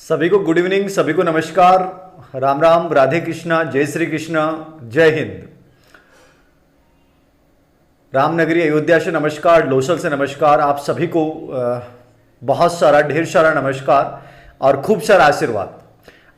सभी को good evening, सभी को नमस्कार, राम राम, राधे कृष्णा, जय श्री कृष्णा, जय हिंद। रामनगरी अयोध्या से नमस्कार, लोसल से नमस्कार। आप सभी को बहुत सारा ढेर सारा नमस्कार और खूब सारा आशीर्वाद।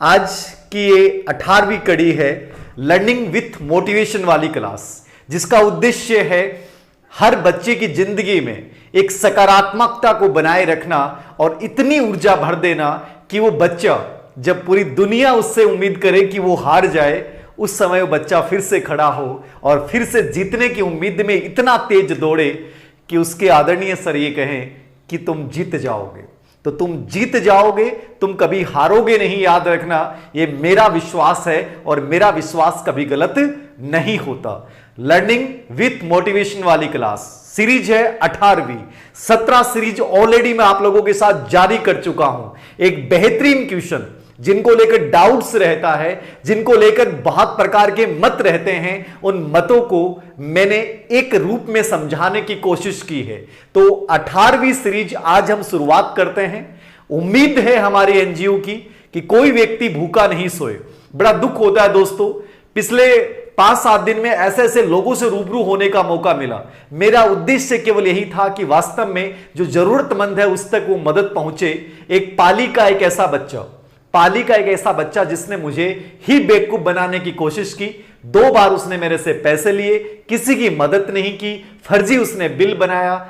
आज की ये 18वीं कड़ी है लर्निंग विथ मोटिवेशन वाली क्लास, जिसका उद्देश्य है हर बच्चे की जिंदगी में एक सकारात्मकता को बनाए रखना और इतनी ऊर्जा भर देना कि वो बच्चा जब पूरी दुनिया उससे उम्मीद करे कि वो हार जाए, उस समय वो बच्चा फिर से खड़ा हो और फिर से जीतने की उम्मीद में इतना तेज दौड़े कि उसके आदरणीय सर ये कहें कि तुम जीत जाओगे। तो तुम जीत जाओगे, तुम कभी हारोगे नहीं, याद रखना। ये मेरा विश्वास है और मेरा विश्वास कभी गलत नहीं होता। लर्निंग विथ मोटिवेशन वाली क्लास सीरीज है 18वीं। 17 सीरीज ऑलरेडी मैं आप लोगों के साथ जारी कर चुका हूं। एक बेहतरीन क्वेश्चन जिनको लेकर डाउट्स रहता है, जिनको लेकर बहुत प्रकार के मत रहते हैं, उन मतों को मैंने एक रूप में समझाने की कोशिश की है। तो 18वीं सीरीज आज हम शुरुआत करते हैं। उम्मीद है हमारी एनजीओ की कि कोई व्यक्ति भूखा नहीं सोए। बड़ा दुख होता है दोस्तों, पिछले 5-7 दिन में ऐसे ऐसे लोगों से रूबरू होने का मौका मिला। मेरा उद्देश्य केवल यही था कि वास्तव में जो जरूरतमंद है उस तक वो मदद पहुंचे। एक पाली का एक ऐसा बच्चा जिसने मुझे ही बेवकूफ बनाने की कोशिश की। 2 बार उसने मेरे से पैसे लिए, किसी की मदद नहीं की, फर्जी उसने बिल बनाया।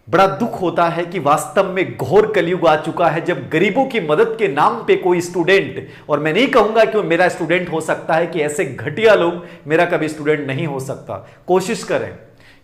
बड़ा दुख होता है कि वास्तव में घोर कलयुग आ चुका है जब गरीबों की मदद के नाम पे कोई स्टूडेंट, और मैं नहीं कहूंगा कि वो मेरा स्टूडेंट हो सकता है, कि ऐसे घटिया लोग मेरा कभी स्टूडेंट नहीं हो सकता। कोशिश करें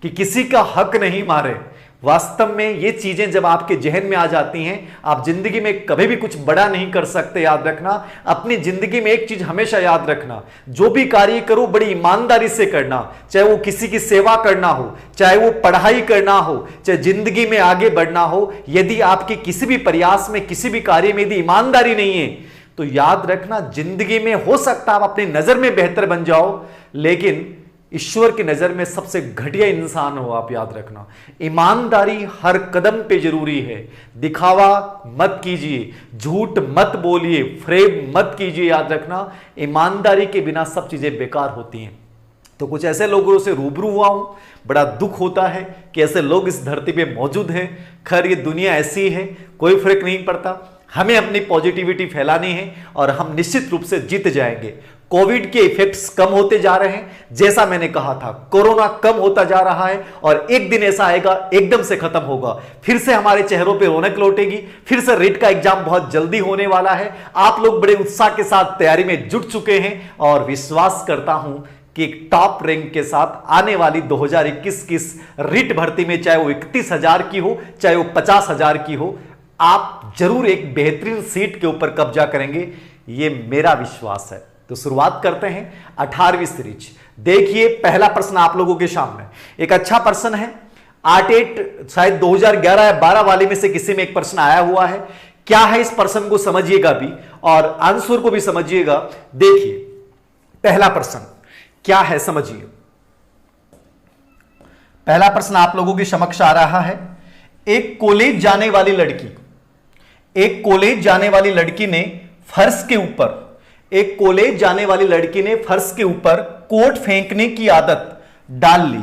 कि किसी का हक नहीं मारे। वास्तव में ये चीजें जब आपके जहन में आ जाती हैं, आप जिंदगी में कभी भी कुछ बड़ा नहीं कर सकते। याद रखना, अपनी जिंदगी में एक चीज हमेशा याद रखना, जो भी कार्य करो बड़ी ईमानदारी से करना। चाहे वो किसी की सेवा करना हो, चाहे वो पढ़ाई करना हो, चाहे जिंदगी में आगे बढ़ना हो। यदि आपके किसी भी प्रयास में, किसी भी कार्य में यदि ईमानदारी नहीं है, तो याद रखना जिंदगी में हो सकता है आप अपनी नजर में बेहतर बन जाओ, लेकिन ईश्वर की नजर में सबसे घटिया इंसान हो आप। याद रखना, ईमानदारी हर कदम पे जरूरी है। दिखावा मत कीजिए, झूठ मत बोलिए, फ्रेब मत कीजिए। याद रखना, ईमानदारी के बिना सब चीजें बेकार होती हैं। तो कुछ ऐसे लोगों से रूबरू हुआ हूं, बड़ा दुख होता है कि ऐसे लोग इस धरती पे मौजूद हैं। खैर, ये दुनिया ऐसी है, कोई फर्क नहीं पड़ता। हमें अपनी पॉजिटिविटी फैलानी है और हम निश्चित रूप से जीत जाएंगे। कोविड के इफेक्ट्स कम होते जा रहे हैं, जैसा मैंने कहा था, कोरोना कम होता जा रहा है और एक दिन ऐसा आएगा एकदम से खत्म होगा। फिर से हमारे चेहरों पे रौनक लौटेगी। फिर से रीट का एग्जाम बहुत जल्दी होने वाला है। आप लोग बड़े उत्साह के साथ तैयारी में जुट चुके हैं और विश्वास करता हूं कि एक टॉप रैंक के साथ आने वाली 2021 की रीट भर्ती में, चाहे वो 31,000 की हो, चाहे वो 50,000 की हो, आप जरूर एक बेहतरीन सीट के ऊपर कब्जा करेंगे। ये मेरा विश्वास है। तो शुरुआत करते हैं 18वीं सीरीज। देखिए, पहला प्रश्न आप लोगों के सामने एक अच्छा प्रश्न है। 8 शायद 2011 या 12 वाले में से किसी में एक प्रश्न आया हुआ है। क्या है इस प्रश्न को समझिएगा भी और आंसर को भी समझिएगा। देखिए, पहला प्रश्न क्या है समझिए। पहला प्रश्न आप लोगों के समक्ष आ रहा है। एक कॉलेज जाने वाली लड़की ने फर्श के ऊपर कोट फेंकने की आदत डाल ली।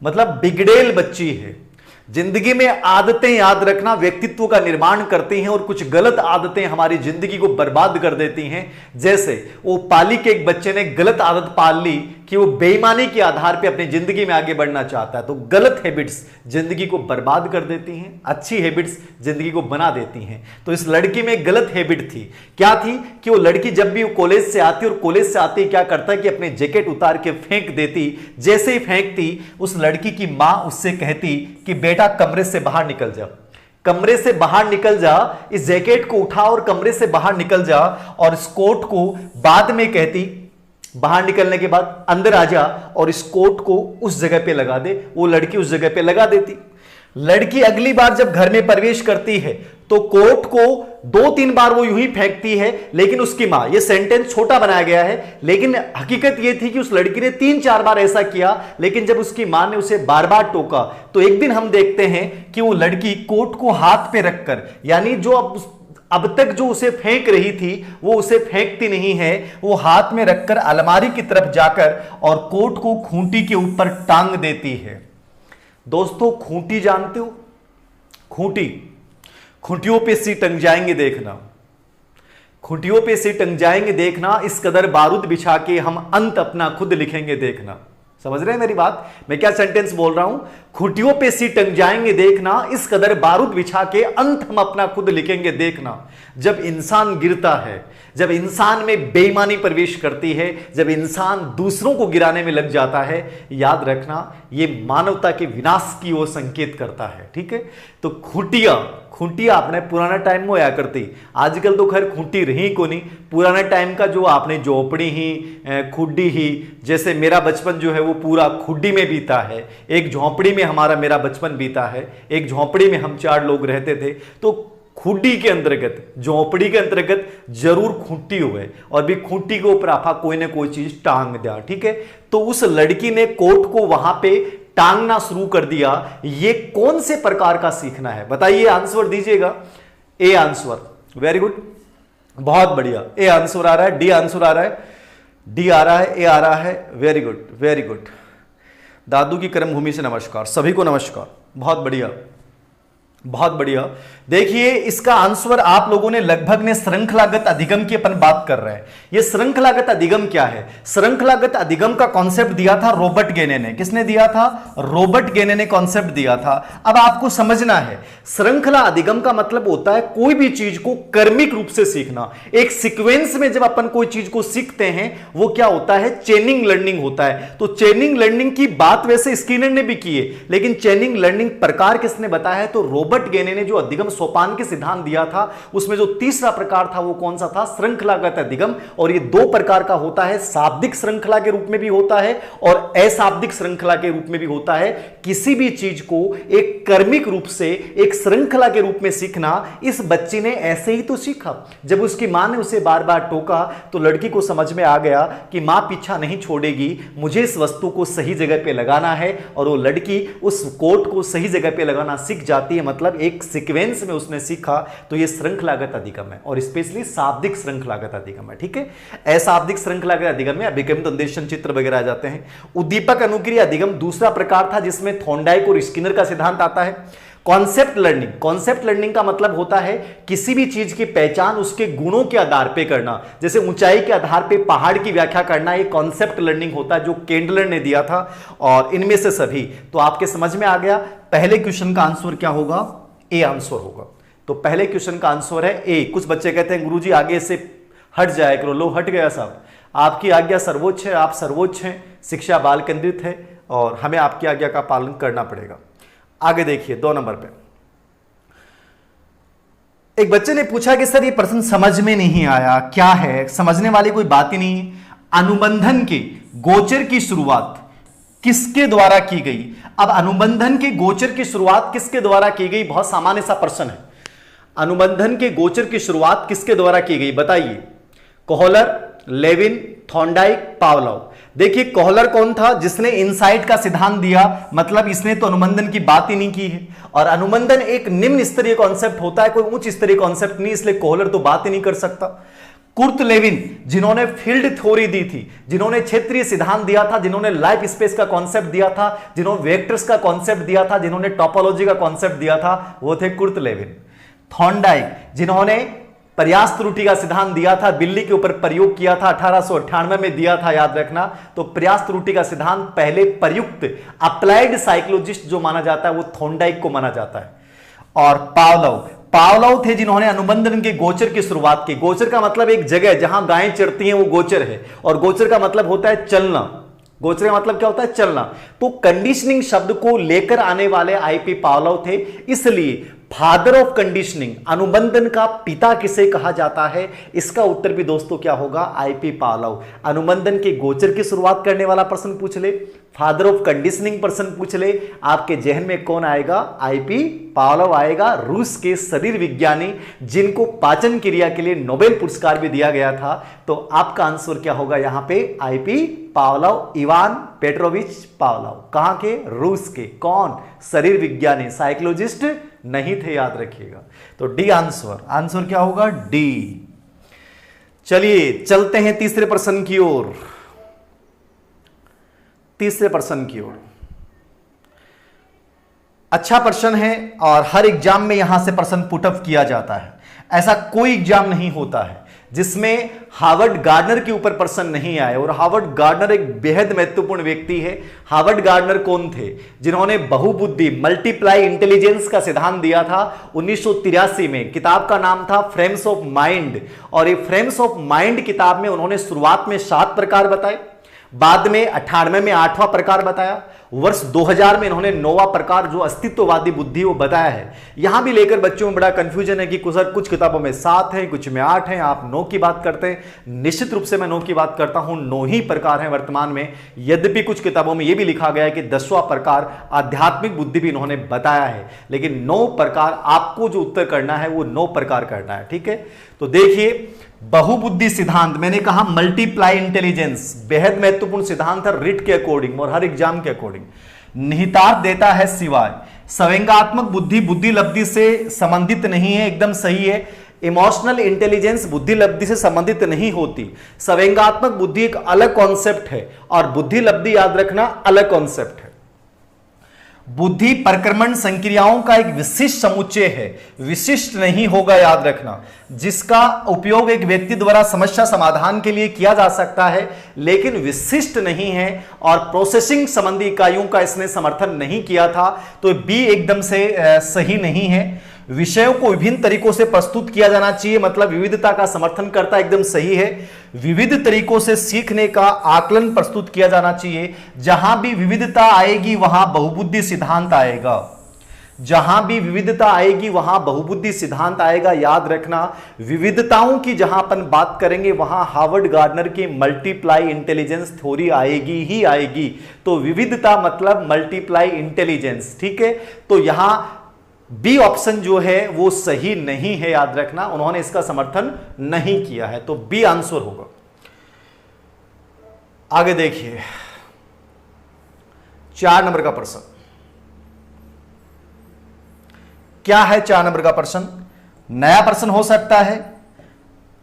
मतलब बिगड़ेल बच्ची है। जिंदगी में आदतें, याद रखना, व्यक्तित्व का निर्माण करती हैं और कुछ गलत आदतें हमारी जिंदगी को बर्बाद कर देती हैं। जैसे वो पाली के एक बच्चे ने गलत आदत पाल ली कि वो बेईमानी के आधार पे अपनी जिंदगी में आगे बढ़ना चाहता है। तो गलत हैबिट्स जिंदगी को बर्बाद कर देती हैं, अच्छी हैबिट्स जिंदगी को बना देती हैं। तो इस लड़की में गलत हैबिट थी। क्या थी कि वो लड़की जब भी कॉलेज से आती और कॉलेज से आती क्या करता है कि अपनी जैकेट उतार के फेंक देती। जैसे ही फेंकती, उस लड़की की मां उससे कहती कि बेटा कमरे से बाहर निकल जा, कमरे से बाहर निकल जा, इस जैकेट को उठा और कमरे से बाहर निकल जा। और इस कोट को बाद में कहती, बाहर निकलने के बाद अंदर आ जा और इस कोट को उस जगह पे लगा दे। वो लड़की उस जगह पे लगा देती। लड़की अगली बार जब घर में प्रवेश करती है तो कोट को 2-3 बार वो यूं ही फेंकती है, लेकिन उसकी मां, ये सेंटेंस छोटा बनाया गया है, लेकिन हकीकत ये थी कि उस लड़की ने 3-4 बार ऐसा किया। लेकिन जब उसकी मां ने उसे बार बार टोका तो एक दिन हम देखते हैं कि वो लड़की कोट को हाथ पे रखकर, यानी जो अब अब तक जो उसे फेंक रही थी वो उसे फेंकती नहीं है, वो हाथ में रखकर अलमारी की तरफ जाकर और कोट को खूंटी के ऊपर टांग देती है। दोस्तों खूंटी जानते हो? खूंटी, खूंटियों पे से टंग जाएंगे देखना, खूंटियों पे से टंग जाएंगे देखना, इस कदर बारूद बिछा के हम अंत अपना खुद लिखेंगे देखना। समझ रहे हैं मेरी बात? मैं क्या सेंटेंस बोल रहा हूं? खूंटियों पे सी टंग जाएंगे देखना, इस कदर बारूद बिछा के अंत हम अपना खुद लिखेंगे देखना। जब इंसान गिरता है, जब इंसान में बेईमानी प्रवेश करती है, जब इंसान दूसरों को गिराने में लग जाता है, याद रखना ये मानवता के विनाश की ओर संकेत करता है। ठीक है, तो खूंटियां आपने पुराना टाइम में होया करती, आजकल तो खैर खूंटी रही को नहीं। पुराने टाइम का जो आपने झोपड़ी ही खुड्डी ही, जैसे मेरा बचपन जो है वो पूरा खुड्डी में बीता है, एक झोंपड़ी में हमारा मेरा बचपन बीता है, एक झोंपड़ी में हम 4 लोग रहते थे। तो खुड्डी के अंतर्गत, झोंपड़ी के अंतर्गत जरूर खूंटी हुए और भी खूंटी के ऊपर आपा कोई ना कोई चीज टांग दिया। ठीक है, तो उस लड़की ने कोट को वहां पे टांगना शुरू कर दिया। ये कौन से प्रकार का सीखना है बताइए, आंसर दीजिएगा। ए आंसर, वेरी गुड, बहुत बढ़िया। ए आंसर आ रहा है, डी आंसर आ रहा है, डी आ रहा है, ए आ रहा है, वेरी गुड वेरी गुड। दादू की कर्म भूमि से नमस्कार, सभी को नमस्कार, बहुत बढ़िया बहुत बढ़िया। देखिए इसका आंसर आप लोगों ने लगभग ने श्रृंखलागत अधिगम की अपन बात कर रहे हैं। ये श्रृंखलागत अधिगम क्या है? श्रृंखलागत अधिगम का कॉन्सेप्ट दिया था रॉबर्ट गेने ने। किसने दिया था? रॉबर्ट गेने ने कॉन्सेप्ट दिया था। अब आपको समझना है श्रृंखला अधिगम का मतलब होता है कोई भी चीज को क्रमिक रूप से सीखना। एक सीक्वेंस में जब अपन कोई चीज को सीखते हैं वो क्या होता है? चेनिंग लर्निंग होता है। तो चेनिंग लर्निंग की बात वैसे स्किनर ने भी की है, लेकिन चेनिंग लर्निंग प्रकार किसने बताया है? तो रॉबर्ट गेने ने जो अधिगम सोपान के सिद्धांत दिया था उसमें जो तीसरा प्रकार था वो कौन सा था? श्रृंखलागत अधिगम। और ये 2 प्रकार का होता है, शाब्दिक श्रृंखला के रूप में भी होता है और अशाब्दिक श्रृंखला के रूप में भी होता है। किसी भी चीज को एक क्रमिक रूप से एक श्रृंखला के रूप में सीखना, इस बच्ची ने ऐसे ही तो सीखा। जब उसकी मां ने उसे बार बार टोका तो लड़की को समझ में आ गया कि मां पीछा नहीं छोड़ेगी, मुझे इस वस्तु को सही जगह पे लगाना है। और वो लड़की उस कोट को सही जगह पे लगाना सीख जाती है, मतलब एक सीक्वेंस में उसने सीखा। तो ये श्रृंखलागत अधिगम है और स्पेशली शाब्दिक श्रृंखलागत अधिगम है। ठीक है, अशाब्दिक श्रृंखलागत अधिगम में अभिगम तंदेशन चित्र वगैरह आ जाते हैं। उद्दीपक अनुक्रिया अधिगम दूसरा प्रकार था जिसमें थॉर्नडाइक और स्किनर का सिद्धांत आता है। कॉन्सेप्ट लर्निंग, कॉन्सेप्ट लर्निंग का मतलब होता है किसी भी चीज की पहचान उसके गुणों के आधार पे करना। जैसे ऊंचाई के आधार पे पहाड़ की व्याख्या करना, एक कॉन्सेप्ट लर्निंग होता है जो केंडलर ने दिया था। और इनमें से सभी तो आपके समझ में आ गया। पहले क्वेश्चन का आंसर क्या होगा? ए आंसर होगा। तो पहले क्वेश्चन का आंसर है ए। कुछ बच्चे कहते हैं गुरुजी आगे से हट जाए करो। लो हट गया साहब, आपकी आज्ञा सर्वोच्च है, आप सर्वोच्च हैं, शिक्षा बाल केंद्रित है और हमें आपकी आज्ञा का पालन करना पड़ेगा। आगे देखिए 2 नंबर पे एक बच्चे ने पूछा कि सर ये प्रश्न समझ में नहीं आया, क्या है? समझने वाली कोई बात ही नहीं है। अनुबंधन के गोचर की शुरुआत किसके द्वारा की गई? अब अनुबंधन के गोचर की शुरुआत किसके द्वारा की गई? बहुत सामान्य सा प्रश्न है। अनुबंधन के गोचर की शुरुआत किसके द्वारा की गई बताइए? Kohler, Lewin, Thorndike, Pavlov. देखिए कोहलर कौन था? जिसने इनसाइट का सिद्धांत दिया, मतलब इसने तो अनुबंधन की बात ही नहीं की है। और अनुबंधन एक निम्न स्तरीय कॉन्सेप्ट होता है, कोई उच्च स्तरीय कॉन्सेप्ट नहीं, इसलिए कोहलर तो बात ही नहीं कर सकता। कुर्ट लेविन जिन्होंने फील्ड थ्योरी दी थी, जिन्होंने क्षेत्रीय सिद्धांत दिया था, जिन्होंने लाइफ स्पेस का कॉन्सेप्ट दिया था, जिन्होंने वेक्टर्स का कॉन्सेप्ट दिया था, जिन्होंने टोपोलॉजी का कॉन्सेप्ट दिया था, वो थे कुर्ट लेविन। थॉर्नडाइक जिन्होंने प्रयास त्रुटि का सिद्धांत दिया था, बिल्ली के ऊपर प्रयोग किया था, 1898 में दिया था, याद रखना। तो प्रयास त्रुटि का सिद्धांत पहले प्रयुक्त अप्लाइड साइकोलॉजिस्ट जो माना जाता है वो थॉर्नडाइक को माना जाता है। और पावलोव थे जिन्होंने अनुबंधन के गोचर की शुरुआत की। गोचर का मतलब एक जगह जहां गायें चरती हैं वो गोचर है, और गोचर का मतलब होता है चलना। गोचर का मतलब क्या होता है? चलना। तो कंडीशनिंग शब्द को लेकर आने वाले आईपी पावलोव थे, इसलिए फादर ऑफ कंडीशनिंग, अनुबंधन का पिता किसे कहा जाता है? इसका उत्तर भी दोस्तों क्या होगा? IP Pavlov. अनुबंधन के गोचर की शुरुआत करने वाला प्रश्न पूछ ले, फादर ऑफ कंडीशनिंग प्रश्न पूछ ले, आपके जहन में कौन आएगा? आईपी पावलोव आएगा। रूस के शरीर विज्ञानी जिनको पाचन क्रिया के लिए नोबेल पुरस्कार भी दिया गया था। तो आपका आंसर क्या होगा यहां पे? IP Pavlov, Ivan Petrovich Pavlov. कहां के? रूस के। कौन? शरीर विज्ञानी, साइकोलॉजिस्ट नहीं थे, याद रखिएगा। तो डी आंसर। आंसर क्या होगा? डी। चलिए चलते हैं तीसरे प्रश्न की ओर। तीसरे प्रश्न की ओर अच्छा प्रश्न है और हर एग्जाम में यहां से प्रश्न पुटअप किया जाता है। ऐसा कोई एग्जाम नहीं होता है जिसमें हार्वर्ड गार्डनर के ऊपर प्रश्न नहीं आए। और हार्वर्ड गार्डनर एक बेहद महत्वपूर्ण व्यक्ति है। हार्वर्ड गार्डनर कौन थे? जिन्होंने बहुबुद्धि, मल्टीप्लाई इंटेलिजेंस का सिद्धांत दिया था 1983 में। किताब का नाम था फ्रेम्स ऑफ माइंड। और ये फ्रेम्स ऑफ माइंड किताब में उन्होंने शुरुआत में 7 प्रकार बताए, बाद में 98 में 8वां प्रकार बताया, वर्ष 2000 में इन्होंने 9वां प्रकार जो अस्तित्ववादी बुद्धि वो बताया है। यहां भी लेकर बच्चों में बड़ा कंफ्यूजन है कि कुछ किताबों में 7 हैं, कुछ में 8 हैं, आप 9 की बात करते हैं। निश्चित रूप से मैं 9 की बात करता हूं, 9 ही प्रकार हैं वर्तमान में। यद्यपि कुछ किताबों में यह भी लिखा गया है कि 10वां प्रकार आध्यात्मिक बुद्धि भी इन्होंने बताया है, लेकिन 9 प्रकार आपको जो उत्तर करना है वो 9 प्रकार करना है। ठीक है, तो देखिए बहुबुद्धि सिद्धांत, मैंने कहा मल्टीप्लाई इंटेलिजेंस बेहद महत्वपूर्ण सिद्धांत है रिट के अकॉर्डिंग और हर एग्जाम के अकॉर्डिंग। निहितार्थ देता है सिवाय। संवेगात्मक बुद्धि बुद्धि लब्धि से संबंधित नहीं है, एकदम सही है। इमोशनल इंटेलिजेंस बुद्धि लब्धि से संबंधित नहीं होती। संवेगात्मक बुद्धि एक अलग कॉन्सेप्ट है और बुद्धि लब्धि याद रखना अलग कॉन्सेप्ट है। बुद्धि प्रक्रमण संक्रियाओं का एक विशिष्ट समुच्चय है, विशिष्ट नहीं होगा, याद रखना, जिसका उपयोग एक व्यक्ति द्वारा समस्या समाधान के लिए किया जा सकता है, लेकिन विशिष्ट नहीं है। और प्रोसेसिंग संबंधी इकाइयों का इसने समर्थन नहीं किया था, तो बी एकदम से सही नहीं है। विषयों को विभिन्न तरीकों से प्रस्तुत किया जाना चाहिए, मतलब विविधता का समर्थन करता, एकदम सही है। विविध तरीकों से सीखने का आकलन प्रस्तुत किया जाना चाहिए। जहां भी विविधता आएगी वहां बहुबुद्धि सिद्धांत आएगा। जहां भी विविधता आएगी वहां बहुबुद्धि सिद्धांत आएगा, याद रखना। विविधताओं की जहां अपन बात करेंगे वहां हार्वर्ड गार्डनर की मल्टीप्लाई इंटेलिजेंस थ्योरी आएगी ही आएगी। तो विविधता मतलब मल्टीप्लाई इंटेलिजेंस। ठीक है, तो यहां बी ऑप्शन जो है वो सही नहीं है, याद रखना, उन्होंने इसका समर्थन नहीं किया है, तो बी आंसर होगा। आगे देखिए 4 नंबर का प्रश्न क्या है। 4 नंबर का प्रश्न नया प्रश्न हो सकता है,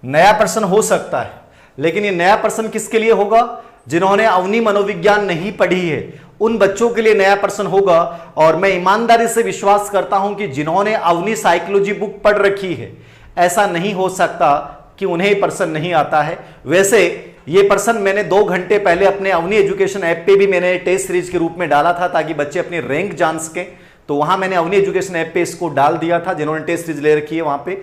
नया प्रश्न हो सकता है, लेकिन ये नया प्रश्न किसके लिए होगा? जिन्होंने अवनी मनोविज्ञान नहीं पढ़ी है उन बच्चों के लिए नया प्रश्न होगा। और मैं ईमानदारी से विश्वास करता हूं कि जिन्होंने अवनी साइकोलॉजी बुक पढ़ रखी है, ऐसा नहीं हो सकता कि उन्हें प्रश्न नहीं आता है। वैसे ये प्रश्न मैंने 2 घंटे पहले अपने अवनी एजुकेशन ऐप पे भी मैंने टेस्ट सीरीज के रूप में डाला था, ताकि बच्चे अपनी रैंक जान सकें। तो वहां मैंने अवनी एजुकेशन ऐप पे इसको डाल दिया था, जिन्होंने टेस्ट सीरीज ले रखी है वहां पे।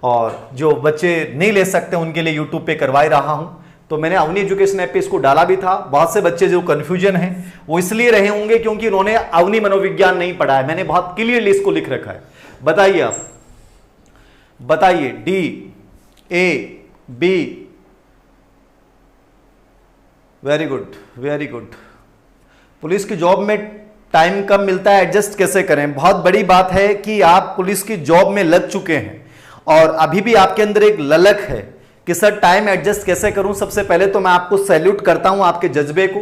और जो बच्चे नहीं ले सकते उनके लिए यूट्यूब पे करवाई रहा हूं। तो मैंने अवनी एजुकेशन ऐप पे इसको डाला भी था। बहुत से बच्चे जो कंफ्यूजन है वो इसलिए रहे होंगे क्योंकि उन्होंने अवनी मनोविज्ञान नहीं पढ़ा है। मैंने बहुत क्लियरली इसको लिख रखा है। बताइए आप, बताइए D, A, B. Very good, very good. Police की जॉब में टाइम कम मिलता है, एडजस्ट कैसे करें? बहुत बड़ी बात है कि आप पुलिस की जॉब में लग चुके हैं और अभी भी आपके अंदर एक ललक है कि सर टाइम एडजस्ट कैसे करूं। सबसे पहले तो मैं आपको सैल्यूट करता हूं आपके जज्बे को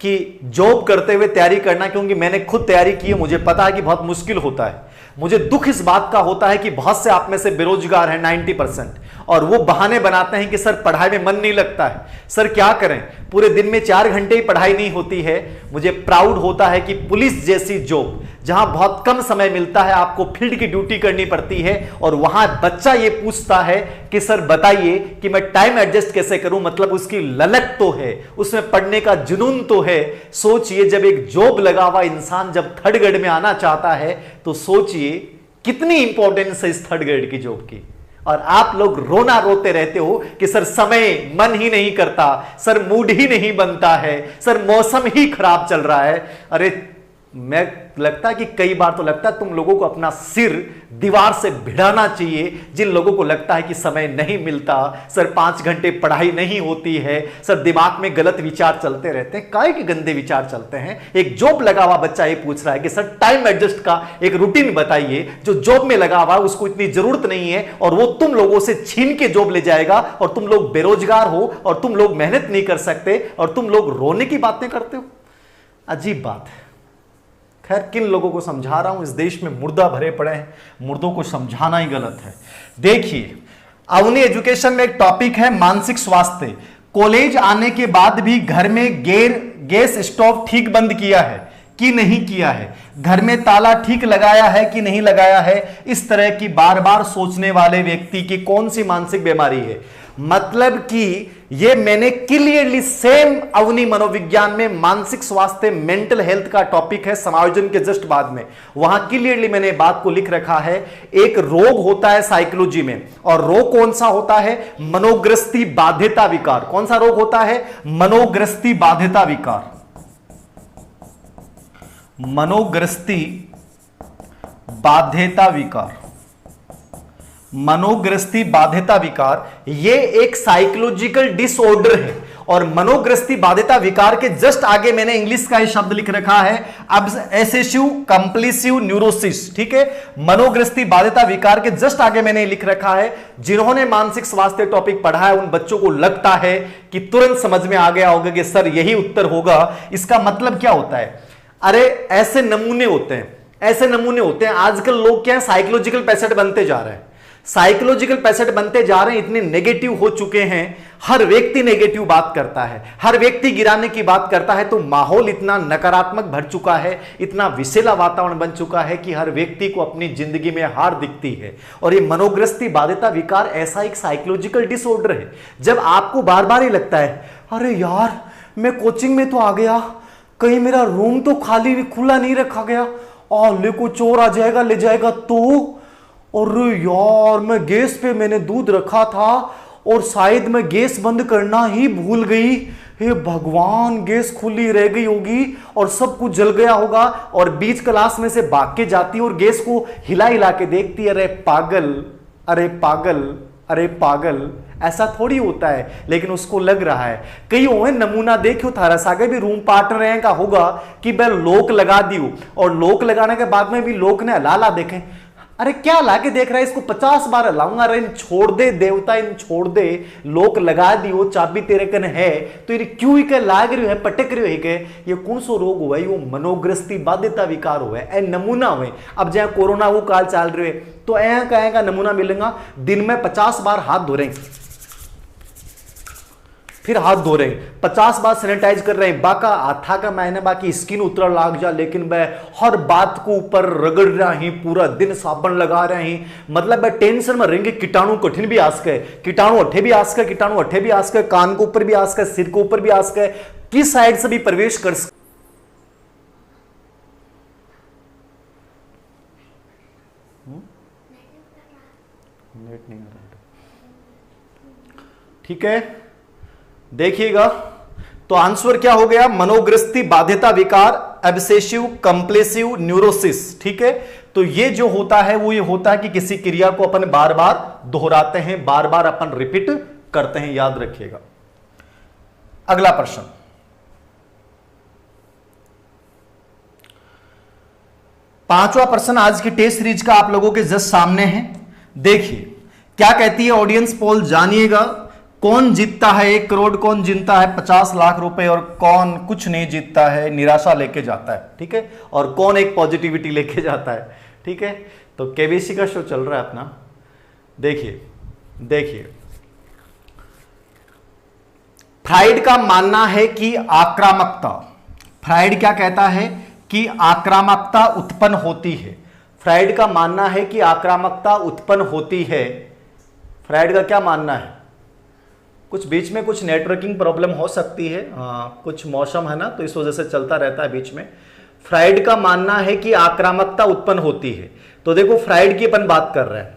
कि जॉब करते हुए तैयारी करना, क्योंकि मैंने खुद तैयारी की है, मुझे पता है कि बहुत मुश्किल होता है। मुझे दुख इस बात का होता है कि बहुत से आप में से बेरोजगार हैं 90%, और वो बहाने बनाते हैं कि सर पढ़ाई में मन नहीं लगता है। सर क्या करें, पूरे दिन में 4 घंटे ही पढ़ाई नहीं होती है। मुझे प्राउड होता है कि पुलिस जैसी जॉब जहां बहुत कम समय मिलता है, आपको फील्ड की ड्यूटी करनी पड़ती है, और वहां बच्चा ये पूछता है कि सर बताइए कि मैं टाइम एडजस्ट कैसे करूं। मतलब उसकी ललक तो है, उसमें पढ़ने का जुनून तो है। सोचिए जब एक जॉब लगा हुआ इंसान जब थर्ड ग्रेड में आना चाहता है, तो सोचिए कितनी इंपॉर्टेंस है इस थर्ड ग्रेड की जॉब की। और आप लोग रोना रोते रहते हो कि सर समय मन ही नहीं करता, सर मूड ही नहीं बनता है, सर मौसम ही खराब चल रहा है। अरे मैं लगता है कि कई बार तो लगता है तुम लोगों को अपना सिर दीवार से भिड़ाना चाहिए, जिन लोगों को लगता है कि समय नहीं मिलता, सर 5 घंटे पढ़ाई नहीं होती है, सर दिमाग में गलत विचार चलते रहते हैं। काहे के गंदे विचार चलते हैं? एक जॉब लगा हुआ बच्चा ये पूछ रहा है कि सर टाइम एडजस्ट का एक रूटीन बताइए। जो जॉब में लगा हुआ उसको इतनी जरूरत नहीं है, और वो तुम लोगों से छीन के जॉब ले जाएगा, और तुम लोग बेरोजगार हो, और तुम लोग मेहनत नहीं कर सकते, और तुम लोग रोने की बातें करते हो। अजीब बात है। खैर, किन लोगों को समझा रहा हूं, इस देश में मुर्दा भरे पड़े हैं, मुर्दों को समझाना ही गलत है। देखिए, अवनी एजुकेशन में एक टॉपिक है मानसिक स्वास्थ्य। कॉलेज आने के बाद भी घर में गैस स्टोव ठीक बंद किया है कि नहीं किया है, घर में ताला ठीक लगाया है कि नहीं लगाया है, इस तरह की बार बार सोचने वाले व्यक्ति की कौन सी मानसिक बीमारी है। मतलब कि ये मैंने क्लियरली सेम अवनी मनोविज्ञान में मानसिक स्वास्थ्य मेंटल हेल्थ का टॉपिक है, समायोजन के जस्ट बाद में, वहां क्लियरली मैंने बात को लिख रखा है। एक रोग होता है साइकोलॉजी में, और रोग कौन सा होता है? मनोग्रस्ती बाध्यता विकार। कौन सा रोग होता है? मनोग्रस्ती बाध्यता विकार। मनोग्रस्ती बाध्यता विकार, मनोग्रस्ती बाध्यता विकार, ये एक साइकोलॉजिकल डिसऑर्डर है। और मनोग्रस्ती बाध्यता विकार के जस्ट आगे मैंने इंग्लिश का ही शब्द लिख रखा है, ऑब्सेसिव कंपल्सिव न्यूरोसिस। ठीक है, मनोग्रस्ती बाध्यता विकार के जस्ट आगे मैंने लिख रखा है। जिन्होंने मानसिक स्वास्थ्य टॉपिक पढ़ा है उन बच्चों को लगता है कि तुरंत समझ में आ गया होगा कि सर यही उत्तर होगा। इसका मतलब क्या होता है? अरे ऐसे नमूने होते हैं, ऐसे नमूने होते हैं। आजकल लोग क्या है, साइकोलॉजिकल पेशेंट बनते जा रहे हैं, साइकोलॉजिकल पेशेंट बनते जा रहे हैं, इतने नेगेटिव हो चुके हैं। हर व्यक्ति नेगेटिव बात करता है, हर व्यक्ति गिराने की बात करता है, तो माहौल इतना नकारात्मक भर चुका है, इतना विषैला वातावरण बन चुका है कि हर व्यक्ति को अपनी जिंदगी में हार दिखती है। और ये मनोग्रस्ती बाध्यता विकार ऐसा एक साइकोलॉजिकल डिसऑर्डर है। जब आपको बार बार ही लगता है, अरे यार मैं कोचिंग में तो आ गया, कहीं मेरा रूम तो खाली खुला नहीं रखा गया, और ले को चोर आ जाएगा ले जाएगा तो, और यार मैं गैस पे मैंने दूध रखा था और शायद मैं गैस बंद करना ही भूल गई, हे भगवान गैस खुली रह गई होगी और सब कुछ जल गया होगा। और बीच क्लास में से भाग के जाती और गैस को हिला हिला के देखती, अरे पागल, अरे पागल, अरे पागल। ऐसा थोड़ी होता है, लेकिन उसको लग रहा है। कई हुए नमूना देखो, थारा सागे भी रूम पार्टनर का होगा कि मैं लोक लगा दियो, और लोक लगाने के बाद में भी लोक ने हला देखे, अरे क्या लाके देख रहा है, इसको 50 बार हलाऊंगा, अरे इन छोड़ दे देवता, इन छोड़ दे, लोक लगा दियो, चाबी तेरे कन है तो ये क्यों ही लाग रही है, पटक रही है के, ये कौन सो रोग हुआ है? वो मनोग्रस्ती बाध्यता विकार हुआ है, ए नमूना हुए। अब जहां कोरोना वो काल चल रहे तो ऐ का नमूना मिलेगा, दिन में 50 बार हाथ धो रहे, फिर हाथ धो रहे, 50 बार सैनिटाइज कर रहे हैं, बाका हाथा का मैंने बाकी स्किन उतर लाग जा, लेकिन मैं हर बात को ऊपर रगड़ रहा ही, पूरा दिन साबुन लगा रहे ही। मतलब मैं टेंशन में रहेंगे, कीटाणु कठिन भी आस्क है, कीटाणु अठे भी आस्क है, कीटाणु अठे भी आस्क है, कान के ऊपर भी आस्क है, सिर के ऊपर भी आस्क है, किस साइड से भी प्रवेश कर सकते। नेट नहीं आ रहा, ठीक है, देखिएगा। तो आंसर क्या हो गया? मनोग्रस्ती बाध्यता विकार, ऑब्सेसिव कंपल्सिव न्यूरोसिस। ठीक है, तो ये जो होता है वो ये होता है कि किसी क्रिया को अपन बार बार दोहराते हैं, बार बार अपन रिपीट करते हैं, याद रखिएगा। अगला प्रश्न, पांचवा प्रश्न आज की टेस्ट सीरीज का आप लोगों के जस्ट सामने है। देखिए क्या कहती है ऑडियंस पोल, जानिएगा। कौन जीतता है 1 करोड़, कौन जीतता है 50 लाख रुपए, और कौन कुछ नहीं जीतता है, निराशा लेके जाता है। ठीक है, और कौन एक पॉजिटिविटी लेके जाता है। ठीक है, तो केबीसी का शो चल रहा है अपना। देखिए देखिए, फ्राइड का मानना है कि आक्रामकता, फ्राइड क्या कहता है कि आक्रामकता उत्पन्न होती है। फ्राइड का मानना है कि आक्रामकता उत्पन्न होती है। फ्राइड का क्या मानना है? कुछ बीच में कुछ नेटवर्किंग प्रॉब्लम हो सकती है, कुछ मौसम है ना, तो इस वजह से चलता रहता है बीच में। फ्राइड का मानना है कि आक्रामकता उत्पन्न होती है। तो देखो फ्राइड की अपन बात कर रहे हैं,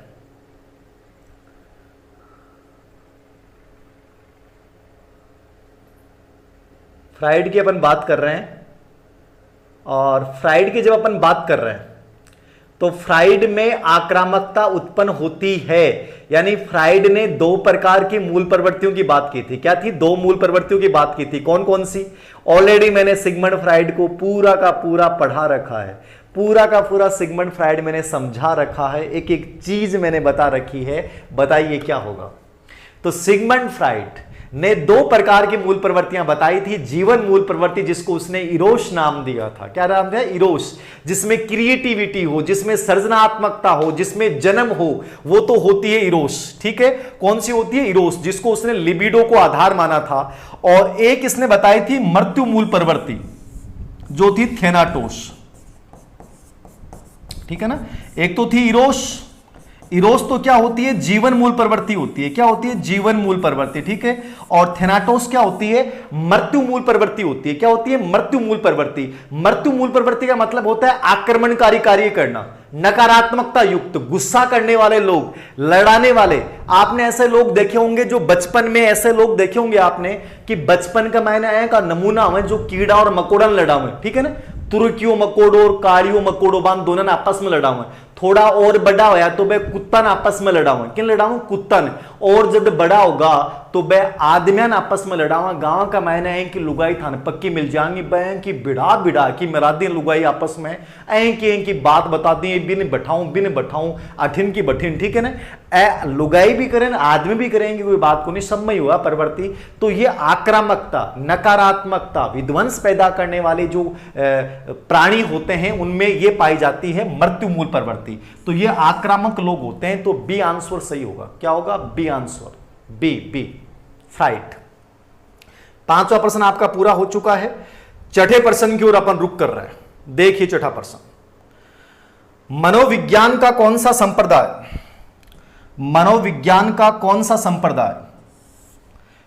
फ्राइड की अपन बात कर रहे हैं, और फ्राइड की जब अपन बात कर रहे हैं तो फ्राइड में आक्रामकता उत्पन्न होती है। यानी फ्राइड ने 2 प्रकार की मूल प्रवृत्तियों की बात की थी। क्या थी? 2 मूल प्रवृत्तियों की बात की थी। कौन कौन सी? ऑलरेडी मैंने सिगमंड फ्राइड को पूरा का पूरा पढ़ा रखा है, पूरा का पूरा सिगमंड फ्राइड मैंने समझा रखा है, एक एक चीज मैंने बता रखी है। बताइए क्या होगा? तो सिगमंड फ्राइड ने दो प्रकार की मूल प्रवृत्तियां बताई थी। जीवन मूल प्रवृत्ति जिसको उसने इरोस नाम दिया था। क्या नाम दिया? इरोस। जिसमें क्रिएटिविटी हो, जिसमें सृजनात्मकता हो, जिसमें जन्म हो, वो तो होती है इरोस। ठीक है, कौन सी होती है? इरोस, जिसको उसने लिबिडो को आधार माना था। और एक इसने बताई थी मृत्यु मूल प्रवृत्ति जो थी थेनाटोस। ठीक है ना, एक तो थी इरोस। इरोस तो क्या होती है? जीवन मूल प्रवृत्ति होती है। क्या होती है? जीवन मूल प्रवृत्ति। ठीक है, और थेनाटोस क्या होती है? मृत्यु मूल प्रवृत्ति होती है। क्या होती है? मृत्यु मूल प्रवृत्ति। मृत्यु मूल प्रवृत्ति का मतलब होता है आक्रमणकारी कार्य करना, नकारात्मकता युक्त, गुस्सा करने वाले लोग, लड़ाने वाले। आपने ऐसे लोग देखे होंगे जो बचपन में, ऐसे लोग देखे होंगे आपने कि बचपन का मैंने आया का नमूना हुआ जो कीड़ा और मकोड़ा लड़ा हुए। ठीक है ना, तुर्कियों मकोड़ो और काड़ियों मकोड़ो बांध दोनों ने आपस में लड़ा हुआ। थोड़ा और बड़ा होया तो वह कुत्तन आपस में लड़ा हुआ। किन लड़ा हुआ? कुत्तन। और जब बड़ा होगा तो वह आदमियान आपस में लड़ा हुआ। गांव का मायने है कि लुगाई थाने पक्की मिल जाएंगी, बैंक की बिड़ा बिड़ा की मरादी लुगाई आपस में ऐं की बात बता दी, बिन बैठाऊं अठिन की बठिन। ठीक है ना, लुगाई भी करें, आदमी भी करेंगे, कोई बात को नहीं, सब में हुआ प्रवृत्ति। तो ये आक्रामकता, नकारात्मकता, विध्वंस पैदा करने वाले जो प्राणी होते हैं उनमें ये पाई जाती है मृत्यु मूल प्रवृत्ति। तो ये आक्रामक लोग होते हैं। तो बी आंसर सही होगा। क्या होगा? B answer, B fright. पांचवा प्रश्न आपका पूरा हो चुका है। छठे प्रश्न की ओर अपन रुक कर रहे हैं। देखिए छठा प्रश्न, मनोविज्ञान का कौन सा संप्रदाय, मनोविज्ञान का कौन सा संप्रदाय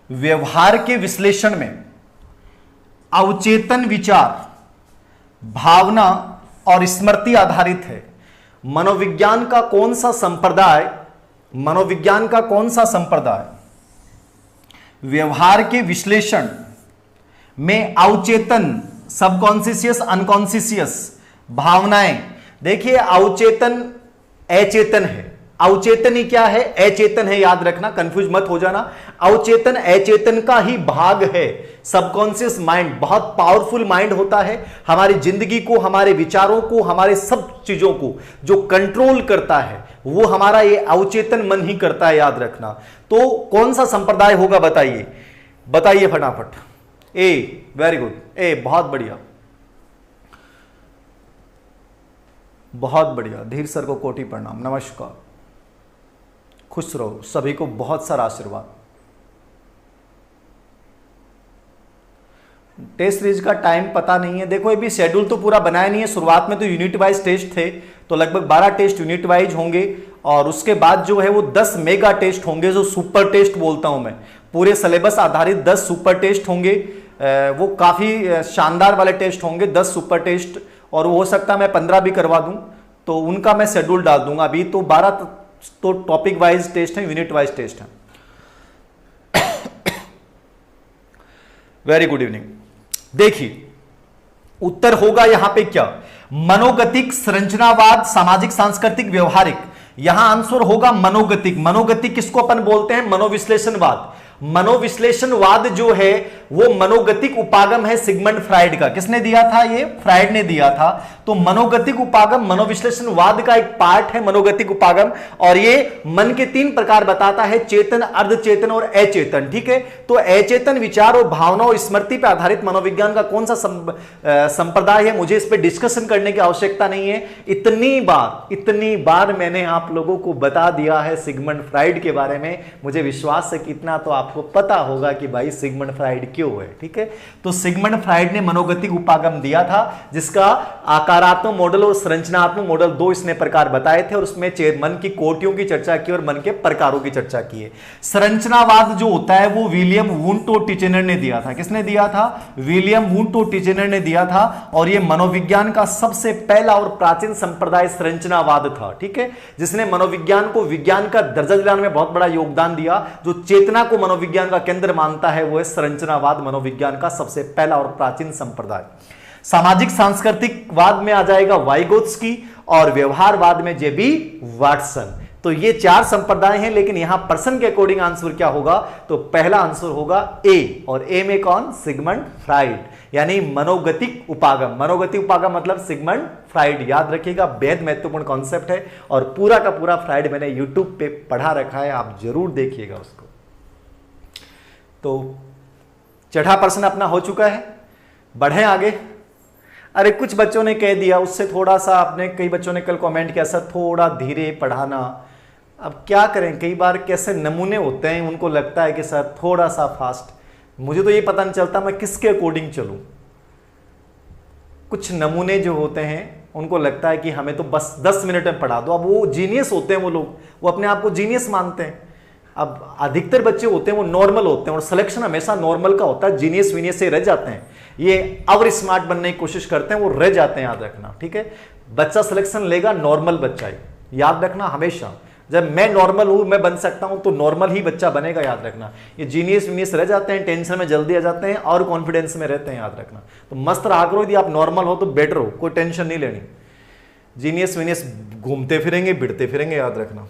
व्यवहार के विश्लेषण में अवचेतन विचार, भावना और स्मृति आधारित है? मनोविज्ञान का कौन सा संप्रदाय, मनोविज्ञान का कौन सा संप्रदाय व्यवहार के विश्लेषण में अवचेतन, सबकॉन्शियस, अनकॉन्शियस भावनाएं। देखिए अवचेतन अचेतन है, अवचेतन ही क्या है? अचेतन है। याद रखना, कंफ्यूज मत हो जाना। अवचेतन अचेतन का ही भाग है। सबकॉन्शियस माइंड बहुत पावरफुल माइंड होता है, हमारी जिंदगी को, हमारे विचारों को, हमारे सब चीजों को जो कंट्रोल करता है वो हमारा ये अवचेतन मन ही करता है। याद रखना। तो कौन सा संप्रदाय होगा? बताइए, बताइए फटाफट। ए, वेरी गुड, ए, बहुत बढ़िया, बहुत बढ़िया। धीर सर को कोटि प्रणाम, नमस्कार, खुश रहो, सभी को बहुत सारा आशीर्वाद। टेस्ट सीरीज का टाइम पता नहीं है। देखो अभी शेड्यूल तो पूरा बनाया नहीं है। शुरुआत में तो यूनिट वाइज टेस्ट थे, तो लगभग 12 टेस्ट यूनिट वाइज होंगे और उसके बाद जो है वो 10 मेगा टेस्ट होंगे, जो सुपर टेस्ट बोलता हूं मैं। पूरे सिलेबस आधारित 10 सुपर टेस्ट होंगे, वो काफी शानदार वाले टेस्ट होंगे, 10 सुपर टेस्ट। और हो सकता है मैं 15 भी करवा दूं, तो उनका मैं शेड्यूल डाल दूंगा। अभी तो 12 तो टॉपिक वाइज टेस्ट है, यूनिट वाइज टेस्ट है। Very good evening. देखिए उत्तर होगा यहां पे क्या? मनोगतिक, संरचनावाद, सामाजिक, सांस्कृतिक, व्यवहारिक। यहां आंसर होगा मनोगतिक। मनोगतिक किसको अपन बोलते हैं? मनोविश्लेषणवाद। मनोविश्लेषणवाद जो है वो मनोगतिक उपागम है सिगमंड फ्राइड का। किसने दिया था? ये फ्राइड ने दिया था। तो मनोगतिक उपागम मनोविश्लेषणवाद का एक पार्ट है, मनोगतिक उपागम। और ये मन के 3 प्रकार बताता है, चेतन, अर्धचेतन और अचेतन। ठीक है, तो अचेतन विचार और भावना और स्मृति पर आधारित मनोविज्ञान का कौन सा संप्रदाय है, मुझे इस पर डिस्कशन करने की आवश्यकता नहीं है। इतनी बार मैंने आप लोगों को बता दिया है सिगमंड फ्राइड के बारे में। मुझे विश्वास है कि इतना तो आपको पता होगा कि भाई सिगमंड फ्राइड क्यों है। ठीक है, तो सिगमंड फ्राइड ने मनोगतिक उपागम दिया था, जिसका आकारात्मक मॉडल और संरचनात्मक मॉडल 2 इसने प्रकार बताए थे, और उसमें मन की कोटियों की चर्चा की और मन के प्रकारों की चर्चा की है। संरचनावाद जो होता है वो विलियम वुंट और टिचेनर ने दिया था। किसने दिया था? विलियम वुंट और टिचेनर ने दिया था। और यह मनोविज्ञान का सबसे पहला और प्राचीन संप्रदाय संरचनावाद था। ठीक है, जिसने मनोविज्ञान को विज्ञान का दर्जा दिलाने में बहुत बड़ा योगदान दिया। जो चेतना को मनोविज्ञान का केंद्र मानता है वो है संरचनावाद, मनोविज्ञान का सबसे पहला और प्राचीन संप्रदाय। सामाजिक सांस्कृतिक वाद में आ जाएगा वाइगोत्स्की, और व्यवहारवाद में जेबी वाटसन। तो ये 4 संप्रदाय हैं, लेकिन यहां प्रश्न के अकॉर्डिंग आंसर क्या होगा? तो पहला आंसर होगा ए, और ए में कौन? सिगमंड फ्राइड, यानी मनोगतिक उपागम। मनोगतिक उपागम मतलब सिगमंड फ्राइड। याद रखिएगा, बेहद महत्वपूर्ण कॉन्सेप्ट है, और पूरा का पूरा फ्राइड मैंने यूट्यूब पे पढ़ा रखा है, आप जरूर देखिएगा उसको। तो चौथा प्रश्न अपना हो चुका है, बढ़ें आगे। अरे कुछ बच्चों ने कह दिया, उससे थोड़ा सा आपने, कई बच्चों ने कल कमेंट किया सर थोड़ा धीरे पढ़ाना। अब क्या करें, कई बार कैसे नमूने होते हैं, उनको लगता है कि सर थोड़ा सा फास्ट। मुझे तो ये पता नहीं चलता मैं किसके अकॉर्डिंग चलूं। कुछ नमूने जो होते हैं उनको लगता है कि हमें तो बस 10 मिनट में पढ़ा दो। अब वो जीनियस होते हैं, वो लोग वो अपने आप को जीनियस मानते हैं। अब अधिकतर बच्चे होते हैं वो नॉर्मल होते हैं, और सिलेक्शन हमेशा नॉर्मल का होता है, जीनियस वीनियस से रह जाते हैं। ये और स्मार्ट बनने की कोशिश करते हैं, वो रह जाते हैं, याद रखना, ठीक है। बच्चा सिलेक्शन लेगा नॉर्मल बच्चा ही, याद रखना हमेशा। जब मैं नॉर्मल हूं, मैं बन सकता हूं, तो नॉर्मल ही बच्चा बनेगा, याद रखना। ये जीनियस वीनियस रह जाते हैं, टेंशन में जल्दी आ जाते हैं और कॉन्फिडेंस में रहते हैं, याद रखना। तो मस्त रहा करो, यदि आप नॉर्मल हो तो बेटर हो, कोई टेंशन नहीं लेनी। जीनियस वीनियस घूमते फिरेंगे, बिड़ते फिरेंगे, याद रखना।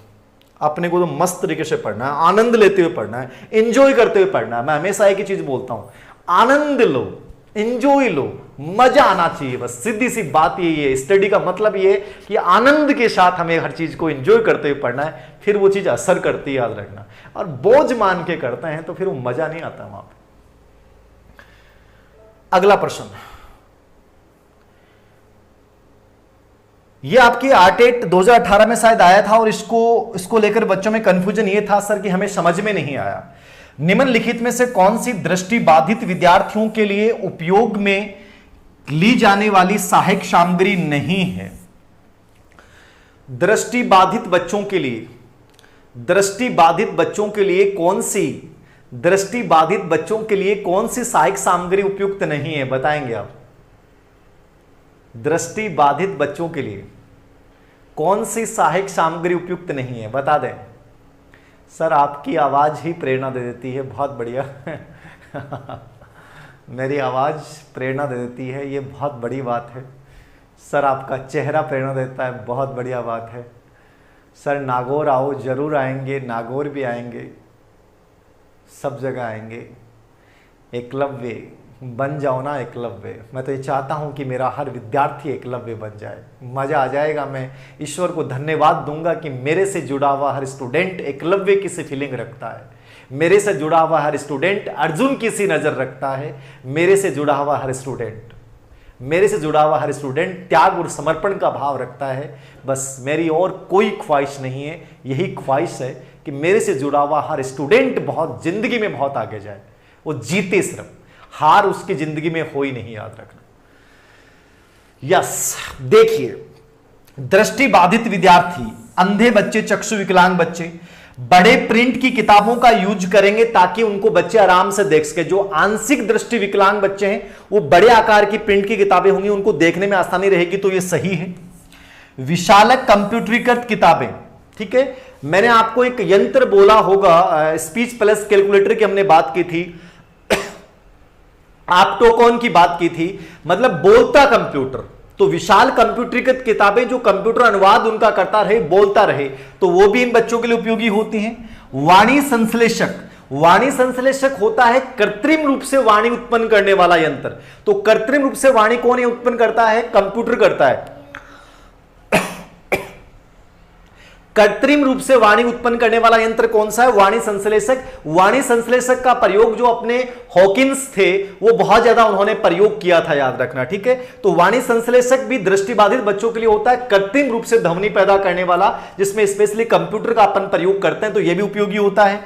अपने को तो मस्त तरीके से पढ़ना है, आनंद लेते हुए पढ़ना है, एंजॉय करते हुए पढ़ना है। मैं हमेशा एक ही चीज बोलता हूं, आनंद लो, एंजॉय लो, मजा आना चाहिए, बस सीधी सी बात यही है। स्टडी का मतलब ये है कि आनंद के साथ हमें हर चीज को एंजॉय करते हुए पढ़ना है, फिर वो चीज असर करती है, याद रखना। और बोझ मान के करते हैं तो फिर वो मजा नहीं आता वहां पर। अगला प्रश्न, ये आपकी आर्टेट 2018 में शायद आया था, और इसको लेकर बच्चों में कंफ्यूजन ये था सर कि हमें समझ में नहीं आया। निम्नलिखित में से कौन सी दृष्टिबाधित विद्यार्थियों के लिए उपयोग में ली जाने वाली सहायक सामग्री नहीं है? दृष्टिबाधित बच्चों के लिए, दृष्टिबाधित बच्चों के लिए कौन सी, दृष्टिबाधित बच्चों के लिए कौन सी सहायक सामग्री उपयुक्त नहीं है, बताएंगे आप? दृष्टिबाधित बच्चों के लिए कौन सी सहायक सामग्री उपयुक्त नहीं है, बता दें। सर आपकी आवाज ही प्रेरणा दे देती है, बहुत बढ़िया। मेरी आवाज प्रेरणा दे देती है, ये बहुत बड़ी बात है। सर आपका चेहरा प्रेरणा देता है, बहुत बढ़िया बात है। सर नागौर आओ, जरूर आएंगे, नागौर भी आएंगे, सब जगह आएंगे। एकलव्य बन जाओ ना, एकलव्य। मैं तो ये चाहता हूं कि मेरा हर विद्यार्थी एकलव्य बन जाए, मजा आ जाएगा। मैं ईश्वर को धन्यवाद दूंगा कि मेरे से जुड़ा हुआ हर स्टूडेंट एकलव्य की सी फीलिंग रखता है, मेरे से जुड़ा हुआ हर स्टूडेंट अर्जुन की सी नजर रखता है, मेरे से जुड़ा हुआ हर स्टूडेंट, मेरे से जुड़ा हुआ हर स्टूडेंट त्याग और समर्पण का भाव रखता है। बस मेरी और कोई ख्वाहिश नहीं है, यही ख्वाहिश है कि मेरे से जुड़ा हुआ हर स्टूडेंट बहुत जिंदगी में बहुत आगे जाए, वो जीते, सिर्फ हार उसकी जिंदगी में हो ही नहीं, याद रखना। यस, देखिए, दृष्टिबाधित विद्यार्थी, अंधे बच्चे, चक्षु विकलांग बच्चे बड़े प्रिंट की किताबों का यूज करेंगे ताकि उनको बच्चे आराम से देख सके। जो आंशिक दृष्टि विकलांग बच्चे हैं वो बड़े आकार की प्रिंट की किताबें होंगी, उनको देखने में आसानी रहेगी, तो ये सही है। विशालक कंप्यूटरीकृत किताबें, ठीक है। मैंने आपको एक यंत्र बोला होगा, स्पीच प्लस कैलकुलेटर की हमने बात की थी, ऑप्टोकॉन की बात की थी, मतलब बोलता कंप्यूटर। तो विशाल कंप्यूटरीकृत किताबें जो कंप्यूटर अनुवाद उनका करता रहे, बोलता रहे, तो वो भी इन बच्चों के लिए उपयोगी होती हैं। वाणी संश्लेषक, वाणी संश्लेषक होता है कृत्रिम रूप से वाणी उत्पन्न करने वाला यंत्र। तो कृत्रिम रूप से वाणी कौन उत्पन्न करता है? कंप्यूटर करता है। कृत्रिम रूप से वाणी उत्पन्न करने वाला यंत्र कौन सा है? वाणी संश्लेषक। वाणी संश्लेषक का प्रयोग जो अपने हॉकिंस थे वो बहुत ज्यादा उन्होंने प्रयोग किया था, याद रखना, ठीक है। तो वाणी संश्लेषक भी दृष्टिबाधित बच्चों के लिए होता है, कृत्रिम रूप से ध्वनि पैदा करने वाला, जिसमें स्पेशली कंप्यूटर का अपन प्रयोग करते हैं, तो यह भी उपयोगी होता है।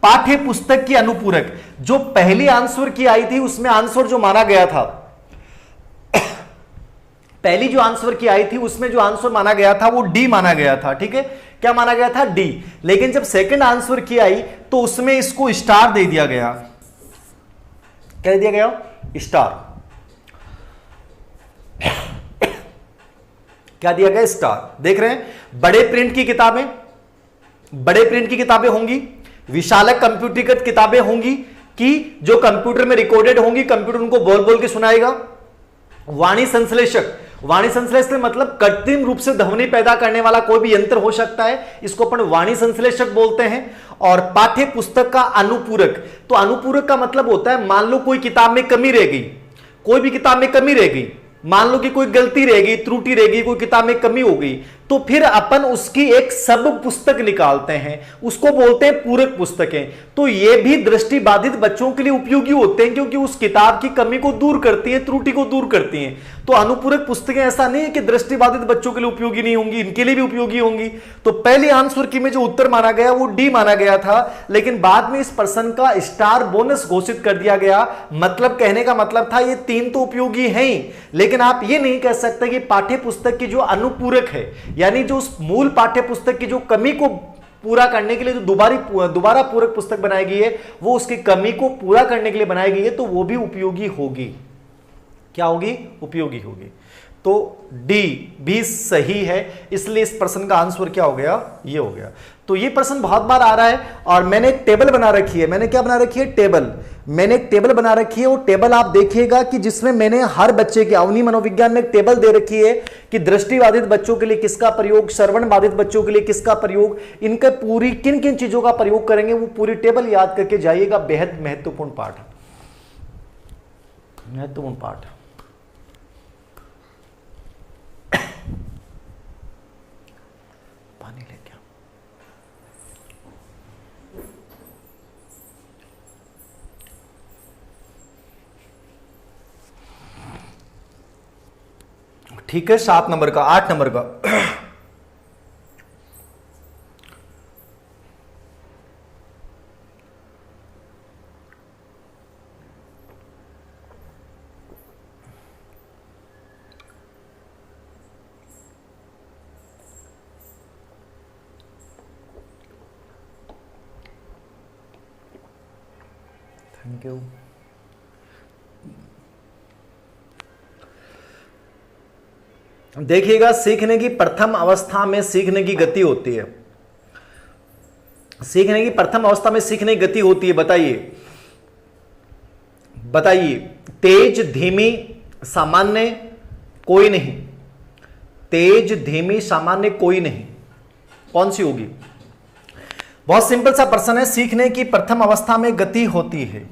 पाठ्य पुस्तक की अनुपूरक, जो पहली आंसर की आई थी उसमें आंसर जो माना गया था, पहली जो आंसर की आई थी उसमें जो आंसर माना गया था वो डी माना गया था, ठीक है। क्या माना गया था? डी। लेकिन जब सेकंड आंसर की आई तो उसमें इसको स्टार दे दिया गया। क्या दे दिया गया? स्टार। क्या दिया गया? स्टार। देख रहे हैं, बड़े प्रिंट की किताबें, बड़े प्रिंट की किताबें होंगी, विशालक कंप्यूटरीकृत किताबें होंगी कि जो कंप्यूटर में रिकॉर्डेड होंगी, कंप्यूटर उनको बोल बोल के सुनाएगा। वाणी संश्लेषक, वाणी संश्लेषक मतलब कृत्रिम रूप से ध्वनि पैदा करने वाला कोई भी यंत्र हो सकता है, इसको अपन वाणी संश्लेषक बोलते हैं। और पाठ्य पुस्तक का अनुपूरक, तो अनुपूरक का मतलब होता है मान लो कोई किताब में कमी रह गई, कोई भी किताब में कमी रह गई, मान लो कि कोई गलती रहेगी, त्रुटि रहेगी, कोई किताब में कमी हो गई, तो फिर अपन उसकी एक सब पुस्तक निकालते हैं, उसको बोलते हैं पूरक पुस्तकें। तो ये भी दृष्टिबाधित बच्चों के लिए उपयोगी होते हैं, क्योंकि उस किताब की कमी को दूर करती हैं, त्रुटि को दूर करती हैं। तो अनुपूरक पुस्तकें ऐसा नहीं है कि दृष्टिबाधित बच्चों के लिए उपयोगी नहीं होंगी, इनके लिए भी उपयोगी होंगी। तो पहले आंसर की में जो उत्तर माना गया वो डी माना गया था, लेकिन बाद में इस प्रश्न का स्टार बोनस घोषित कर दिया गया। मतलब कहने का मतलब था ये तीन तो उपयोगी हैं ही, लेकिन आप ये नहीं कह सकते कि पाठ्य पुस्तक की जो अनुपूरक है, यानी जो उस मूल पाठ्य पुस्तक की जो कमी को पूरा करने के लिए जो दोबारा पूरक पुस्तक बनाई गई है, वो उसकी कमी को पूरा करने के लिए बनाई गई है, तो वो भी उपयोगी होगी। क्या होगी? उपयोगी होगी। तो डी भी सही है, इसलिए इस प्रश्न का आंसर क्या हो गया? ये हो गया। तो ये प्रश्न बहुत बार आ रहा है और मैंने एक टेबल बना रखी है। मैंने क्या बना रखी है? टेबल। मैंने एक टेबल बना रखी है, वो टेबल आप देखिएगा कि जिसमें मैंने हर बच्चे के अवनी मनोविज्ञान में एक टेबल दे रखी है कि दृष्टिबाधित बच्चों के लिए किसका प्रयोग, श्रवण बाधित बच्चों के लिए किसका प्रयोग, इनके पूरी किन किन चीजों का प्रयोग करेंगे, वो पूरी टेबल याद करके जाइएगा। बेहद महत्वपूर्ण पाठ, महत्वपूर्ण पाठ। पानी लेके आओ। ठीक है, 7 नंबर का, 8 नंबर का। Thank you. देखिएगा, सीखने की प्रथम अवस्था में सीखने की गति होती है। सीखने की प्रथम अवस्था में सीखने की गति होती है। बताइए बताइए, तेज, धीमी, सामान्य, कोई नहीं। तेज, धीमी, सामान्य, कोई नहीं, कौन सी होगी? बहुत सिंपल सा प्रश्न है। सीखने की प्रथम अवस्था में गति होती है।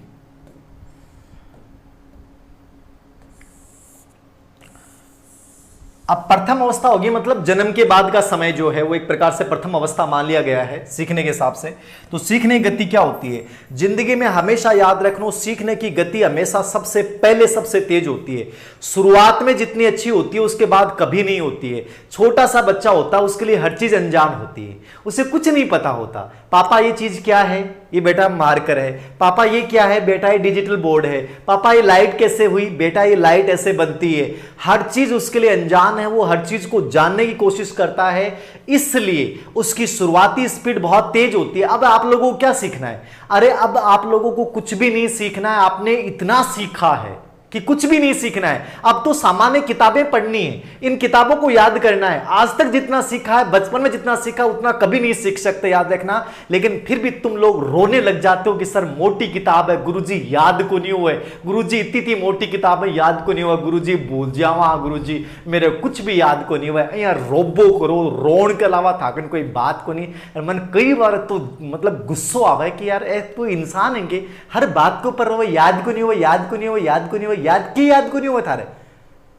अब प्रथम अवस्था होगी मतलब जन्म के बाद का समय जो है वो एक प्रकार से प्रथम अवस्था मान लिया गया है सीखने के हिसाब से। तो सीखने की गति क्या होती है? जिंदगी में हमेशा याद रखना, सीखने की गति हमेशा सबसे पहले सबसे तेज होती है। शुरुआत में जितनी अच्छी होती है उसके बाद कभी नहीं होती है। छोटा सा बच्चा होता है, उसके लिए हर चीज अनजान होती है, उसे कुछ नहीं पता होता। पापा ये चीज क्या है? ये बेटा मार्कर है। पापा ये क्या है? बेटा ये डिजिटल बोर्ड है। पापा ये लाइट कैसे हुई? बेटा ये लाइट ऐसे बनती है। हर चीज उसके लिए अनजान है, वो हर चीज को जानने की कोशिश करता है, इसलिए उसकी शुरुआती स्पीड बहुत तेज होती है। अब आप लोगों को क्या सीखना है? अरे अब आप लोगों को कुछ भी नहीं सीखना है, आपने इतना सीखा है कि कुछ भी नहीं सीखना है। अब तो सामान्य किताबें पढ़नी है, इन किताबों को याद करना है। आज तक जितना सीखा है, बचपन में जितना सीखा उतना कभी नहीं सीख सकते, याद रखना। लेकिन फिर भी तुम लोग रोने लग जाते हो कि सर मोटी किताब है, गुरुजी याद को नहीं हुआ है, गुरुजी इतनी मोटी किताब है याद को नहीं हुआ, गुरुजी भूल जावा, गुरुजी मेरे कुछ भी याद को नहीं हुआ। यहाँ रोबो करो, रोण के अलावा थाकन कोई बात को नहीं। मन कई बार तो मतलब गुस्सो आवा है कि यार तो इंसान है कि हर बात के ऊपर वो याद को नहीं हुआ, याद को नहीं हुआ, याद को नहीं हुआ, याद को नहीं हुआ थारे,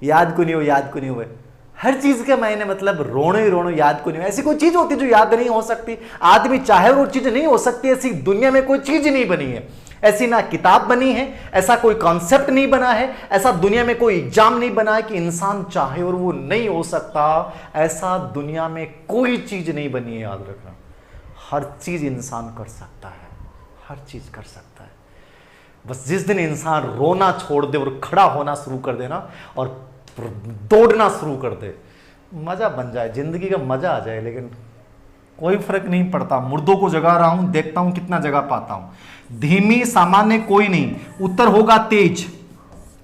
याद को नहीं हुआ, याद को नहीं हुआ। हर चीज के मायने मतलब रोनो ही रोनो, याद को नहीं हुआ। ऐसी कोई चीज होती जो याद नहीं हो सकती? आदमी चाहे वो चीज नहीं हो सकती, ऐसी दुनिया में कोई चीज नहीं बनी है। ऐसी ना किताब बनी है, ऐसा कोई कॉन्सेप्ट नहीं बना है, ऐसा दुनिया में कोई एग्जाम नहीं बना है कि इंसान चाहे और वो नहीं हो सकता। ऐसा दुनिया में कोई चीज नहीं बनी है, याद रखना। हर चीज इंसान कर सकता है, हर चीज कर सकता है। बस जिस दिन इंसान रोना छोड़ दे और खड़ा होना शुरू कर देना और दौड़ना शुरू कर दे, मजा बन जाए, जिंदगी का मजा आ जाए। लेकिन कोई फर्क नहीं पड़ता, मुर्दों को जगा रहा हूं, देखता हूं कितना जगा पाता हूं। धीमी, सामान्य, कोई नहीं, उत्तर होगा तेज।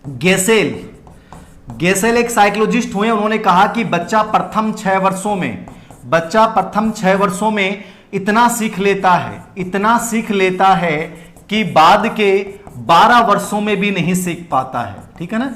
गेसेल, गेसेल एक साइकोलॉजिस्ट हुए, उन्होंने कहा कि बच्चा प्रथम 6 वर्षों में इतना सीख लेता है कि बाद के 12 वर्षों में भी नहीं सीख पाता है। ठीक है ना?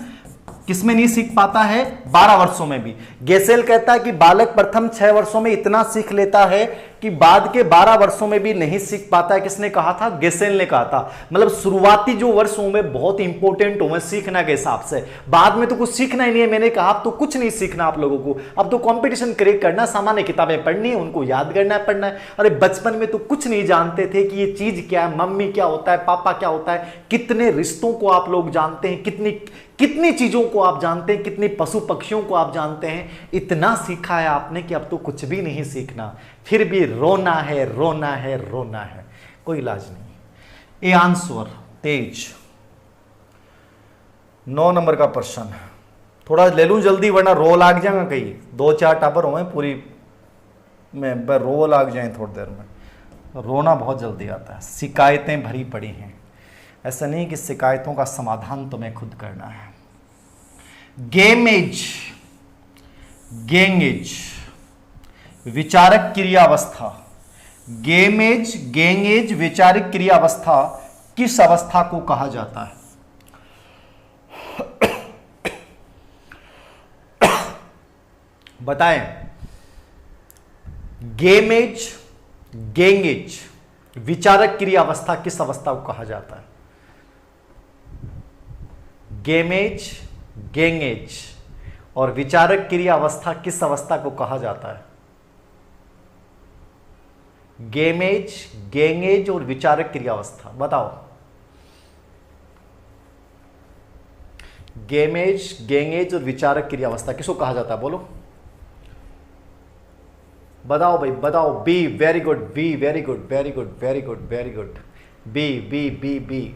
किसमें नहीं सीख पाता है? 12 वर्षों में भी। गेसेल कहता है कि बालक प्रथम 6 वर्षों में इतना सीख लेता है कि बाद के 12 वर्षों में भी नहीं सीख पाता है। किसने कहा था? गेसेल ने कहा था। मतलब शुरुआती जो वर्ष होंगे बहुत इंपॉर्टेंट होंगे सीखना के हिसाब से, बाद में तो कुछ सीखना ही नहीं है। मैंने कहा अब तो कुछ नहीं सीखना आप लोगों को, अब तो कंपटीशन क्रैक करना, सामान्य किताबें पढ़नी है, उनको याद करना है, पढ़ना है। अरे बचपन में तो कुछ नहीं जानते थे कि ये चीज क्या है, मम्मी क्या होता है, पापा क्या होता है, कितने रिश्तों को आप लोग जानते हैं, कितनी चीजों को आप जानते हैं, कितने पशु पक्षियों को आप जानते हैं। इतना सीखा है आपने कि अब तो कुछ भी नहीं सीखना, फिर भी रोना है, रोना है, रोना है, कोई इलाज नहीं। A answer Tej. 9 नंबर का प्रश्न, थोड़ा ले लूं जल्दी वरना रो लाग जाएगा, कहीं 2-4 टापर हो पूरी में रो लाग जाए थोड़ी देर में। रोना बहुत जल्दी आता है। शिकायतें भरी पड़ी हैं, ऐसा नहीं कि शिकायतों का समाधान तुम्हें खुद करना है। गेमेज, गेंगेज, विचारक क्रियावस्था। गेमेज, गेंगेज, विचारिक क्रियावस्था किस अवस्था को कहा जाता है? बताएं। गेमेज, गेंगेज, विचारक क्रियावस्था किस अवस्था को कहा जाता है? गेमेज, गेंगेज और विचारक क्रियावस्था किस अवस्था को कहा जाता है? गेमेज, गेंगेज और विचारक क्रियावस्था बताओ। गेमेज, गेंगेज और विचारक क्रियावस्था किसको कहा जाता है? बोलो, बताओ भाई, बताओ। B, very good, B, very good, very good, very good, very good. B, B, B, B,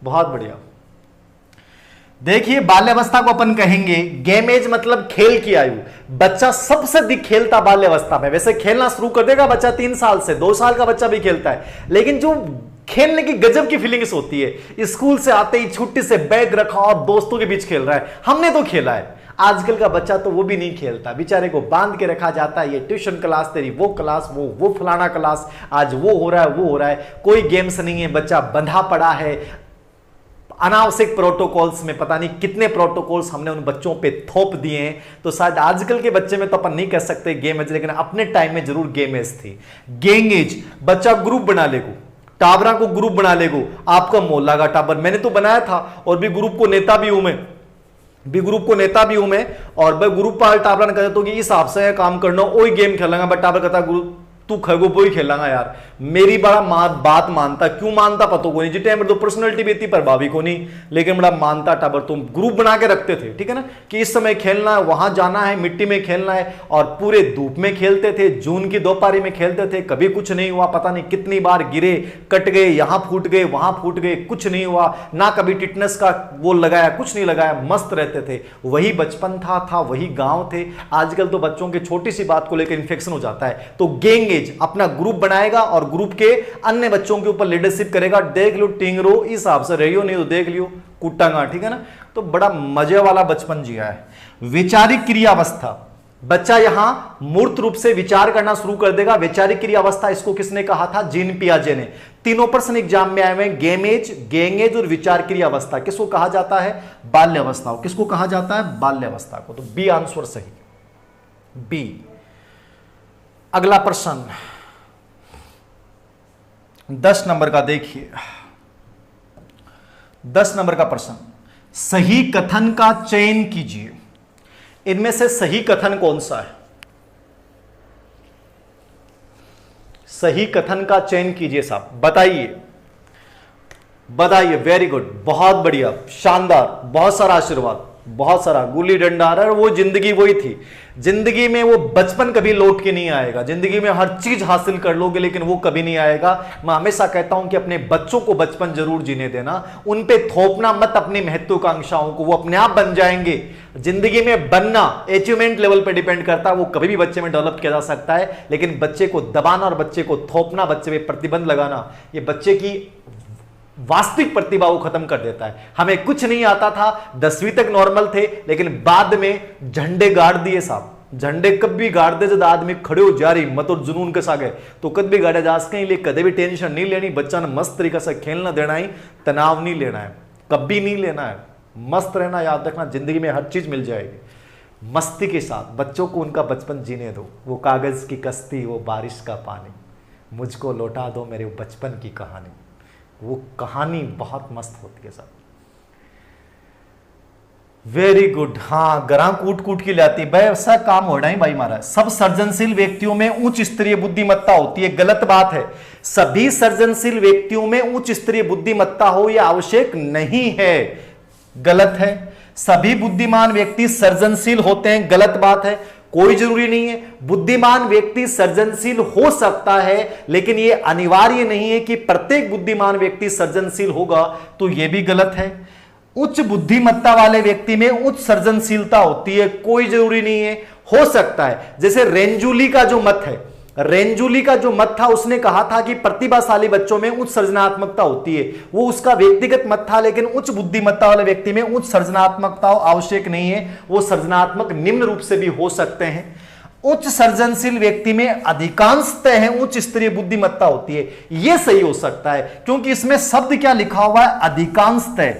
बहुत बढ़िया। देखिए बाल्यावस्था को अपन कहेंगे, गेमेज मतलब खेल की आयु। बच्चा सबसे अधिक खेलता बाल्यावस्था में। वैसे खेलना शुरू कर देगा बच्चा 3 साल से, 2 साल का बच्चा भी खेलता है, लेकिन जो खेलने की गजब की फीलिंग्स होती है, स्कूल से आते ही छुट्टी से बैग रखा और दोस्तों के बीच खेल रहा है। हमने तो खेला है। आजकल का बच्चा तो वो भी नहीं खेलता, बेचारे को बांध के रखा जाता है। ये ट्यूशन क्लास, तेरी वो क्लास, वो फलाना क्लास, आज वो हो रहा है, वो हो रहा है। कोई गेम्स नहीं है, बच्चा बंधा पड़ा है। अनावश्यक प्रोटोकॉल्स में पता नहीं कितने प्रोटोकॉल्स हमने उन बच्चों पे थोप दिए हैं। तो शायद आजकल के बच्चे में तो अपन नहीं कह सकते गेमेज, लेकिन अपने टाइम में जरूर गेमेज थी। गेंगेज, बच्चा ग्रुप बना लेगो, टाबरा को ग्रुप बना लेगो। आपका मोहल्ला का टाबर मैंने तो बनाया था, और भी ग्रुप को नेता भी हूं मैं, और भाई ग्रुप पर टाबरा ने कहता तो कि इस हिसाब से काम करना, वही गेम खेलेंगे। बट टाबर कहता ग्रुप तू खगो वो ही खेलेगा यार। मेरी बड़ा बात मानता, क्यों मानता पता को नहीं, जिस टाइम तो पर्सनैलिटी भी इतनी प्रभावी को नहीं, लेकिन बड़ा मानता टाबर। तुम ग्रुप बना के रखते थे, ठीक है ना, कि इस समय खेलना है, वहां जाना है, मिट्टी में खेलना है, और पूरे धूप में खेलते थे, जून की दोपहरी में खेलते थे। कभी कुछ नहीं हुआ, पता नहीं कितनी बार गिरे, कट गए, यहां फूट गए, वहां फूट गए, कुछ नहीं हुआ ना। कभी टिटनेस का वो लगाया, कुछ नहीं लगाया, मस्त रहते थे। वही बचपन था वही गांव थे। आजकल तो बच्चों के छोटी सी बात को लेकर इंफेक्शन हो जाता है। तो गेंगेज अपना ग्रुप बनाएगा और ग्रुप के अन्य बच्चों के ऊपर लीडरशिप करेगा। देख लो टिंगरो, इस हिसाब से रहियो, नहीं तो देख लियो कुटांगा, ठीक है ना। तो बड़ा मजे वाला बचपन जिया है। विचारिक क्रियावस्था, बच्चा यहां मूर्त रूप से विचार करना शुरू कर देगा। वैचारिक क्रियावस्था, इसको किसने कहा था? जीन पियाजे ने। तीनों प्रश्न एग्जाम में आए हुए, गेमेज, गेंगेज और विचार क्रियावस्था किसको कहा जाता है? बाल्यावस्था। किसको कहा जाता है? बाल्यावस्था को। तो बी आंसर सही, बी। अगला प्रश्न 10 नंबर का देखिए, 10 नंबर का प्रश्न, सही कथन का चयन कीजिए। इनमें से सही कथन कौन सा है? सही कथन का चयन कीजिए साहब, बताइए, बताइए। वेरी गुड, बहुत बढ़िया, शानदार, बहुत सारा आशीर्वाद, बहुत सारा। गुल्ली डंडा, रहा वो जिंदगी वही थी। जिंदगी में वो बचपन कभी लौट के नहीं आएगा। जिंदगी में हर चीज हासिल कर लोगे, लेकिन वो कभी नहीं आएगा। मैं हमेशा कहता हूं कि अपने बच्चों को बचपन जरूर जीने देना, उन पे थोपना मत अपनी महत्वाकांक्षाओं को, वो अपने आप बन जाएंगे। जिंदगी में बनना अचीवमेंट लेवल पे डिपेंड करता है, वो कभी भी बच्चे में डेवलप किया जा सकता है, लेकिन बच्चे को दबाना और बच्चे को थोपना, बच्चे पे प्रतिबंध लगाना, ये बच्चे की वास्तविक प्रतिभा को खत्म कर देता है। हमें कुछ नहीं आता था, 10वीं तक नॉर्मल थे, लेकिन बाद में झंडे गाड़ दिए साहब। झंडे कब भी गाड़ दे जब आदमी खड़े हो जा रही मत और जुनून के सागे, तो कद भी गाड़े जा सके लिए, कदे भी टेंशन नहीं लेनी। बच्चा ने मस्त तरीके से खेलना देना ही, तनाव नहीं लेना है, कभी नहीं लेना है, मस्त रहना। याद रखना, जिंदगी में हर चीज मिल जाएगी। मस्ती के साथ बच्चों को उनका बचपन जीने दो। वो कागज की कश्ती, वो बारिश का पानी, मुझको लौटा दो मेरे बचपन की कहानी। वो कहानी बहुत मस्त होती है सर। Very good. हाँ, ग्रां कूट कूट के लाती भाई, ऐसा काम हो रहा है भाई महाराज। सब सृजनशील व्यक्तियों में उच्च स्तरीय बुद्धिमत्ता होती है, गलत बात है। सभी सृजनशील व्यक्तियों में उच्च स्तरीय बुद्धिमत्ता हो यह आवश्यक नहीं है, गलत है। सभी बुद्धिमान व्यक्ति सृजनशील होते हैं, गलत बात है। कोई जरूरी नहीं है। बुद्धिमान व्यक्ति सृजनशील हो सकता है, लेकिन यह अनिवार्य नहीं है कि प्रत्येक बुद्धिमान व्यक्ति सृजनशील होगा, तो यह भी गलत है। उच्च बुद्धिमत्ता वाले व्यक्ति में उच्च सृजनशीलता होती है, कोई जरूरी नहीं है, हो सकता है। जैसे रेंजुली का जो मत है, रेंजुली का जो मत था, उसने कहा था कि प्रतिभाशाली बच्चों में उच्च सृजनात्मकता होती है। वो उसका व्यक्तिगत मत था, लेकिन उच्च बुद्धिमत्ता वाले व्यक्ति में उच्च सृजनात्मकता आवश्यक नहीं है, वो सृजनात्मक निम्न रूप से भी हो सकते हैं। उच्च सृजनशील व्यक्ति में अधिकांशतः है उच्च स्तरीय बुद्धिमत्ता होती है, यह सही हो सकता है, क्योंकि इसमें शब्द क्या लिखा हुआ है, अधिकांशतः।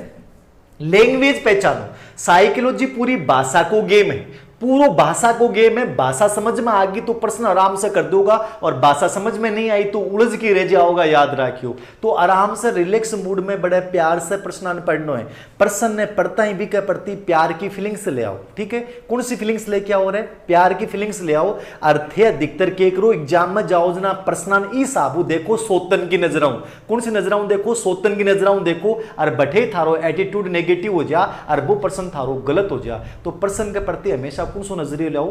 लैंग्वेज पहचानो, साइकोलॉजी पूरी भाषा को गेम है, पूरा भाषा को गेम है। भाषा समझ में आ गई तो प्रश्न आराम से कर दोगा, और भाषा समझ में नहीं आई तो उलझ के रह जाओगा, याद रखियो। तो आराम से रिलैक्स मूड में बड़े प्यार से प्रश्न पढ़ना है। प्रश्न ने पढ़ता ही भी क्या पढ़ती, प्यार की फीलिंग्स ले आओ, ठीक है। कौन सी फीलिंग्स लेके आओ रे, प्यार की फीलिंग्स ले आओ। अर्थ है अधिकतर के करो एग्जाम में जाओ जना प्रश्न ई साबू देखो सोतन की नजराऊं, कौन सी नजराऊं देखो, सोतन की नजराऊं देखो, और बैठे थारो एटीट्यूड नेगेटिव हो जा, और वो प्रश्न थारो गलत हो जा। तो प्रश्न के प्रति हमेशा कौन सो नजरिए लाओ,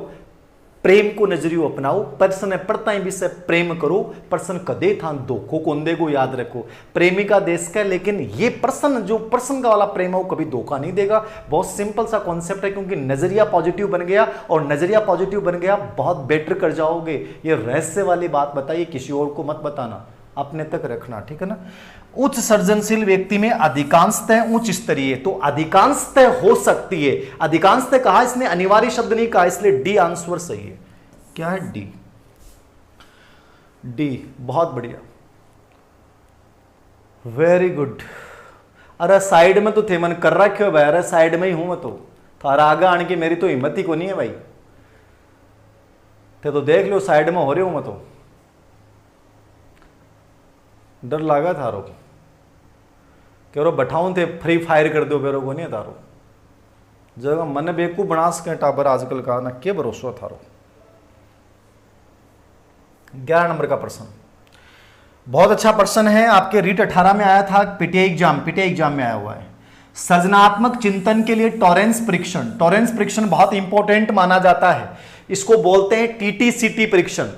प्रेम को नजरियो अपनाओ। प्रश्न पढ़ता ही भी से प्रेम करो, प्रश्न कदे था धोखो कौन देगो, याद रखो। प्रेमिका देश का, लेकिन ये प्रश्न जो प्रश्न का वाला प्रेम है वो कभी धोखा नहीं देगा। बहुत सिंपल सा कॉन्सेप्ट है, क्योंकि नजरिया पॉजिटिव बन गया, और नजरिया पॉजिटिव बन गया बहुत बेटर कर जाओगे। ये रहस्य वाली बात बताइए, किसी और को मत बताना, अपने तक रखना, ठीक है ना। उच्च सृजनशील व्यक्ति में अधिकांशतः उच्च स्तरीय, तो अधिकांशतः हो सकती है। अधिकांशतः कहा, इसने अनिवार्य शब्द नहीं कहा, इसलिए डी आंसर सही है। क्या है, डी। डी बहुत बढ़िया, वेरी गुड। अरे साइड में तो थे, मन कर रखे हो भाई, अरे साइड में ही हूं मैं, तो थारा आगे आने की मेरी तो हिम्मत ही को नहीं है भाई। थे तो देख लो साइड में हो रहे हो, मैं तो डर लगा थारो, कह रो बैठाऊं थे फ्री फायर कर दो बेरो को नहीं थारो, जगह मन बेकू बना सके टाबर आजकल का ना, के भरोसा थारो। 11 नंबर का प्रश्न बहुत अच्छा प्रश्न है, आपके रीट 18 में आया था, पीटीआई एग्जाम में आया हुआ है। सृजनात्मक चिंतन के लिए टॉरेंस परीक्षण, टॉरेंस परीक्षण बहुत इंपॉर्टेंट माना जाता है। इसको बोलते हैं टीटीसीटी परीक्षण।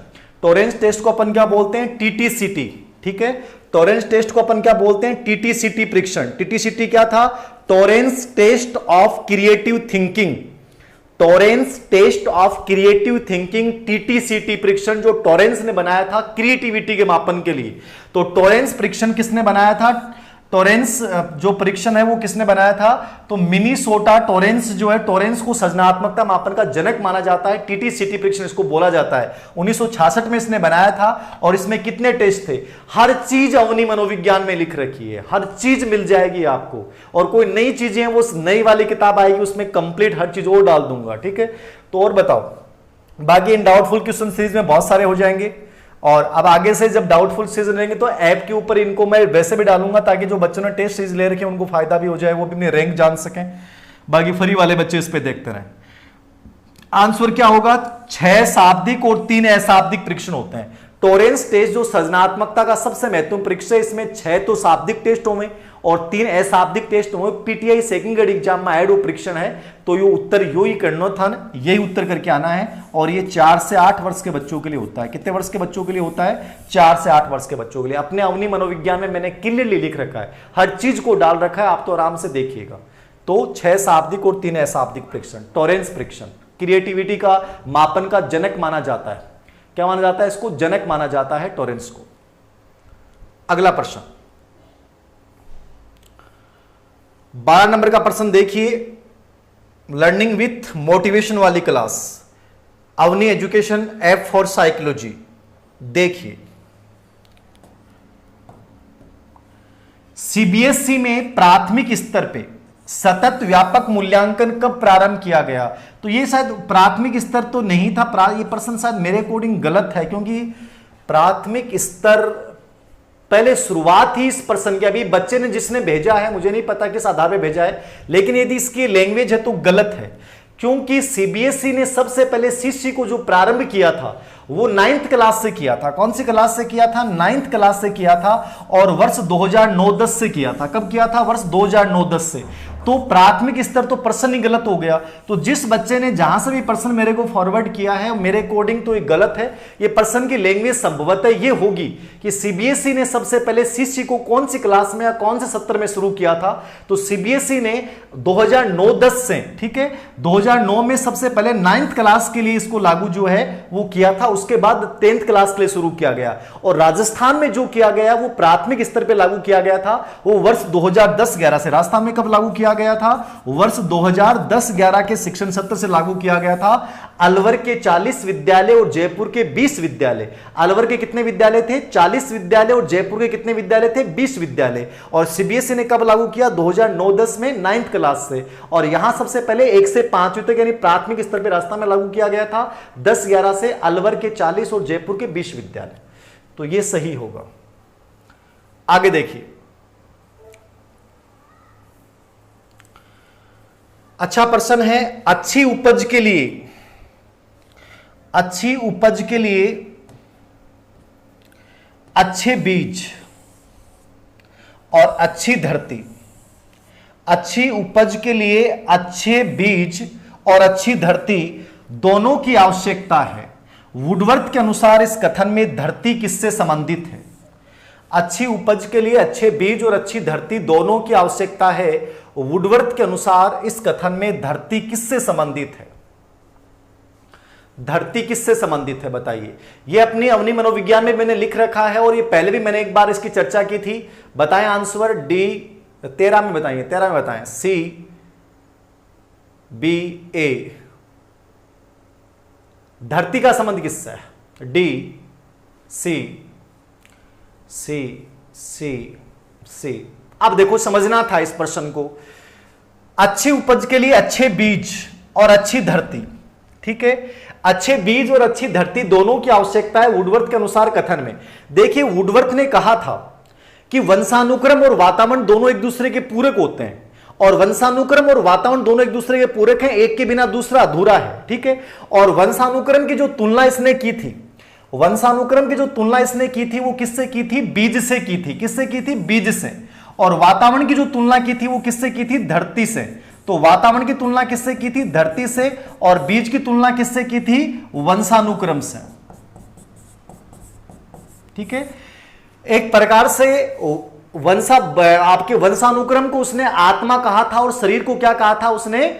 टॉरेंस टेस्ट को अपन क्या बोलते हैं, टीटीसीटी, ठीक है। टॉरेंस टेस्ट को अपन क्या बोलते हैं, टीटीसीटी परीक्षण। टीटीसीटी क्या था, Torrance test of creative thinking. Torrance test of creative thinking, TTCT परीक्षण जो टॉरेंस ने बनाया था क्रिएटिविटी के मापन के लिए। तो टॉरेंस परीक्षण किसने बनाया था, टॉरेंस जो परीक्षण है वो किसने बनाया था, तो मिनीसोटा टॉरेंस जो है, टॉरेंस को सृजनात्मकता मापन का जनक माना जाता है। टीटीसीटी परीक्षण इसको बोला जाता है। 1966 में इसने बनाया था, और इसमें कितने टेस्ट थे, हर चीज अवनी मनोविज्ञान में लिख रखी है, हर चीज मिल जाएगी आपको। और कोई नई चीजें हैं वो नई वाली किताब आएगी, उसमें कंप्लीट हर चीज और डाल दूंगा, ठीक है। तो और बताओ, बाकी इन डाउटफुल क्वेश्चन सीरीज में बहुत सारे हो जाएंगे, और अब आगे से जब डाउटफुल सीजन रहेंगे तो ऐप के ऊपर इनको मैं वैसे भी डालूंगा, ताकि जो बच्चों ने टेस्ट सीरीज ले रखे उनको फायदा भी हो जाए, वो भी अपनी रैंक जान सकें। बाकी फ्री वाले बच्चे इस पे देखते रहें। आंसर क्या होगा, 6 शाब्दिक और 3 अशाब्दिक परीक्षण होते हैं। टॉरेंस टेस्ट जो सृजनात्मकता का सबसे महत्वपूर्ण परीक्षण है, इसमें 6 तो शाब्दिक टेस्ट होंगे और 3 अशाब्दिक टेस्ट होंगे। पीटीआई सेकंड ग्रेड एग्जाम में ऐड वो परीक्षण है, तो ये उत्तर यो ही करना था, यही उत्तर करके आना है। और ये 4 से 8 वर्ष के बच्चों के लिए होता है। कितने वर्ष के बच्चों के लिए होता है, 4 से 8 वर्ष के बच्चों के लिए। अपने अवनी मनोविज्ञान में मैंने क्लियरली लिख रखा है, हर चीज को डाल रखा है, आप तो आराम से देखिएगा। तो 6 शाब्दिक और 3 अशाब्दिक परीक्षण, टॉरेंस परीक्षण क्रिएटिविटी का मापन का जनक माना जाता है। क्या माना जाता है इसको, जनक माना जाता है टॉरेंस को। अगला प्रश्न 12 नंबर का प्रश्न देखिए, लर्निंग विथ मोटिवेशन वाली class, Avani education app for psychology. देखिए, सीबीएसई में प्राथमिक स्तर पे सतत व्यापक मूल्यांकन कब प्रारंभ किया गया? तो ये शायद प्राथमिक स्तर तो नहीं था, ये प्रश्न शायद मेरे अकॉर्डिंग गलत है, क्योंकि प्राथमिक स्तर पहले शुरुआत ही इस प्रश्न की, अभी बच्चे ने जिसने भेजा है मुझे नहीं पता किस आधार पे भेजा है, लेकिन यदि इसकी लैंग्वेज है तो गलत है, क्योंकि सीबीएसई ने सबसे पहले सीसी को जो प्रारंभ किया था वो 9th क्लास से किया था। कौन सी क्लास से किया था? 9th क्लास से किया था, और वर्ष 2009-10 से किया था। कब किया था? वर्ष 2009-10 से। तो प्राथमिक स्तर तो प्रश्न ही गलत हो गया। तो जिस बच्चे ने जहां से भी प्रश्न मेरे को फॉरवर्ड किया है, मेरे अकॉर्डिंग तो ये गलत है। ये प्रश्न की लैंग्वेज संभवतः ये होगी कि सीबीएसई ने सबसे पहले सीसी को कौन सी क्लास में या कौन से सत्र में शुरू किया था। तो सीबीएसई ने 2009-10 से, ठीक है, 2009 में सबसे पहले 9th क्लास के लिए इसको लागू जो है वो किया था, उसके बाद 10th क्लास के लिए शुरू किया गया। और राजस्थान में जो किया गया वो प्राथमिक स्तर पर लागू किया गया था, वो वर्ष 2010-11 से। राजस्थान में कब लागू किया गया था? वर्ष 2010-11 के शिक्षण सत्र से लागू किया गया था। अलवर के 40 विद्यालय और जयपुर के 20 विद्यालय। अलवर के कितने विद्यालय थे? 40 विद्यालय, और जयपुर के कितने विद्यालय थे? 20 विद्यालय। और सीबीएसई ने कब लागू किया? 2009-10 में 9th क्लास से। और यहां सबसे पहले 1 से 5वीं तक यानी प्राथमिक स्तर पर राजस्थान में लागू किया गया था, 10-11 से अलवर के 40 और जयपुर के 20 विद्यालय। तो यह सही होगा। आगे देखिए, अच्छा प्रश्न है, अच्छी उपज के लिए, अच्छी उपज के लिए अच्छे बीज और अच्छी धरती, अच्छी उपज के लिए अच्छे बीज और अच्छी धरती दोनों की आवश्यकता है। वुडवर्थ के अनुसार इस कथन में धरती किससे संबंधित है? अच्छी उपज के लिए अच्छे बीज और अच्छी धरती दोनों की आवश्यकता है। वुडवर्थ के अनुसार इस कथन में धरती किससे संबंधित है? धरती किससे संबंधित है बताइए। यह अपनी अवनी मनोविज्ञान में मैंने लिख रखा है, और ये पहले भी मैंने एक बार इसकी चर्चा की थी। बताएं आंसर। डी 13 में बताइए, 13 में बताएं। सी बी ए। धरती का संबंध किससे है? डी सी सी सी सी। अब देखो, समझना था इस प्रश्न को। अच्छी उपज के लिए अच्छे बीज और अच्छी धरती, ठीक है, अच्छे बीज और अच्छी धरती दोनों की आवश्यकता है वुडवर्थ के अनुसार कथन में। देखिए, वुडवर्थ ने कहा था कि वंशानुक्रम और वातावरण दोनों एक दूसरे के पूरक होते हैं, और वंशानुक्रम और वातावरण दोनों एक दूसरे के पूरक हैं, एक के बिना दूसरा अधूरा है, ठीक है। और वंशानुक्रम की जो तुलना इसने की थी, वंशानुक्रम की जो तुलना इसने की थी वो किससे की थी? बीज से की थी। किससे की थी? बीज से। और वातावरण की जो तुलना की थी वो किससे की थी? धरती से। तो वातावरण की तुलना किससे की थी? धरती से। और बीज की तुलना किससे की थी? वंशानुक्रम से, ठीक है। एक प्रकार से आपके वंशानुक्रम को उसने आत्मा कहा था, और शरीर को क्या कहा था? उसने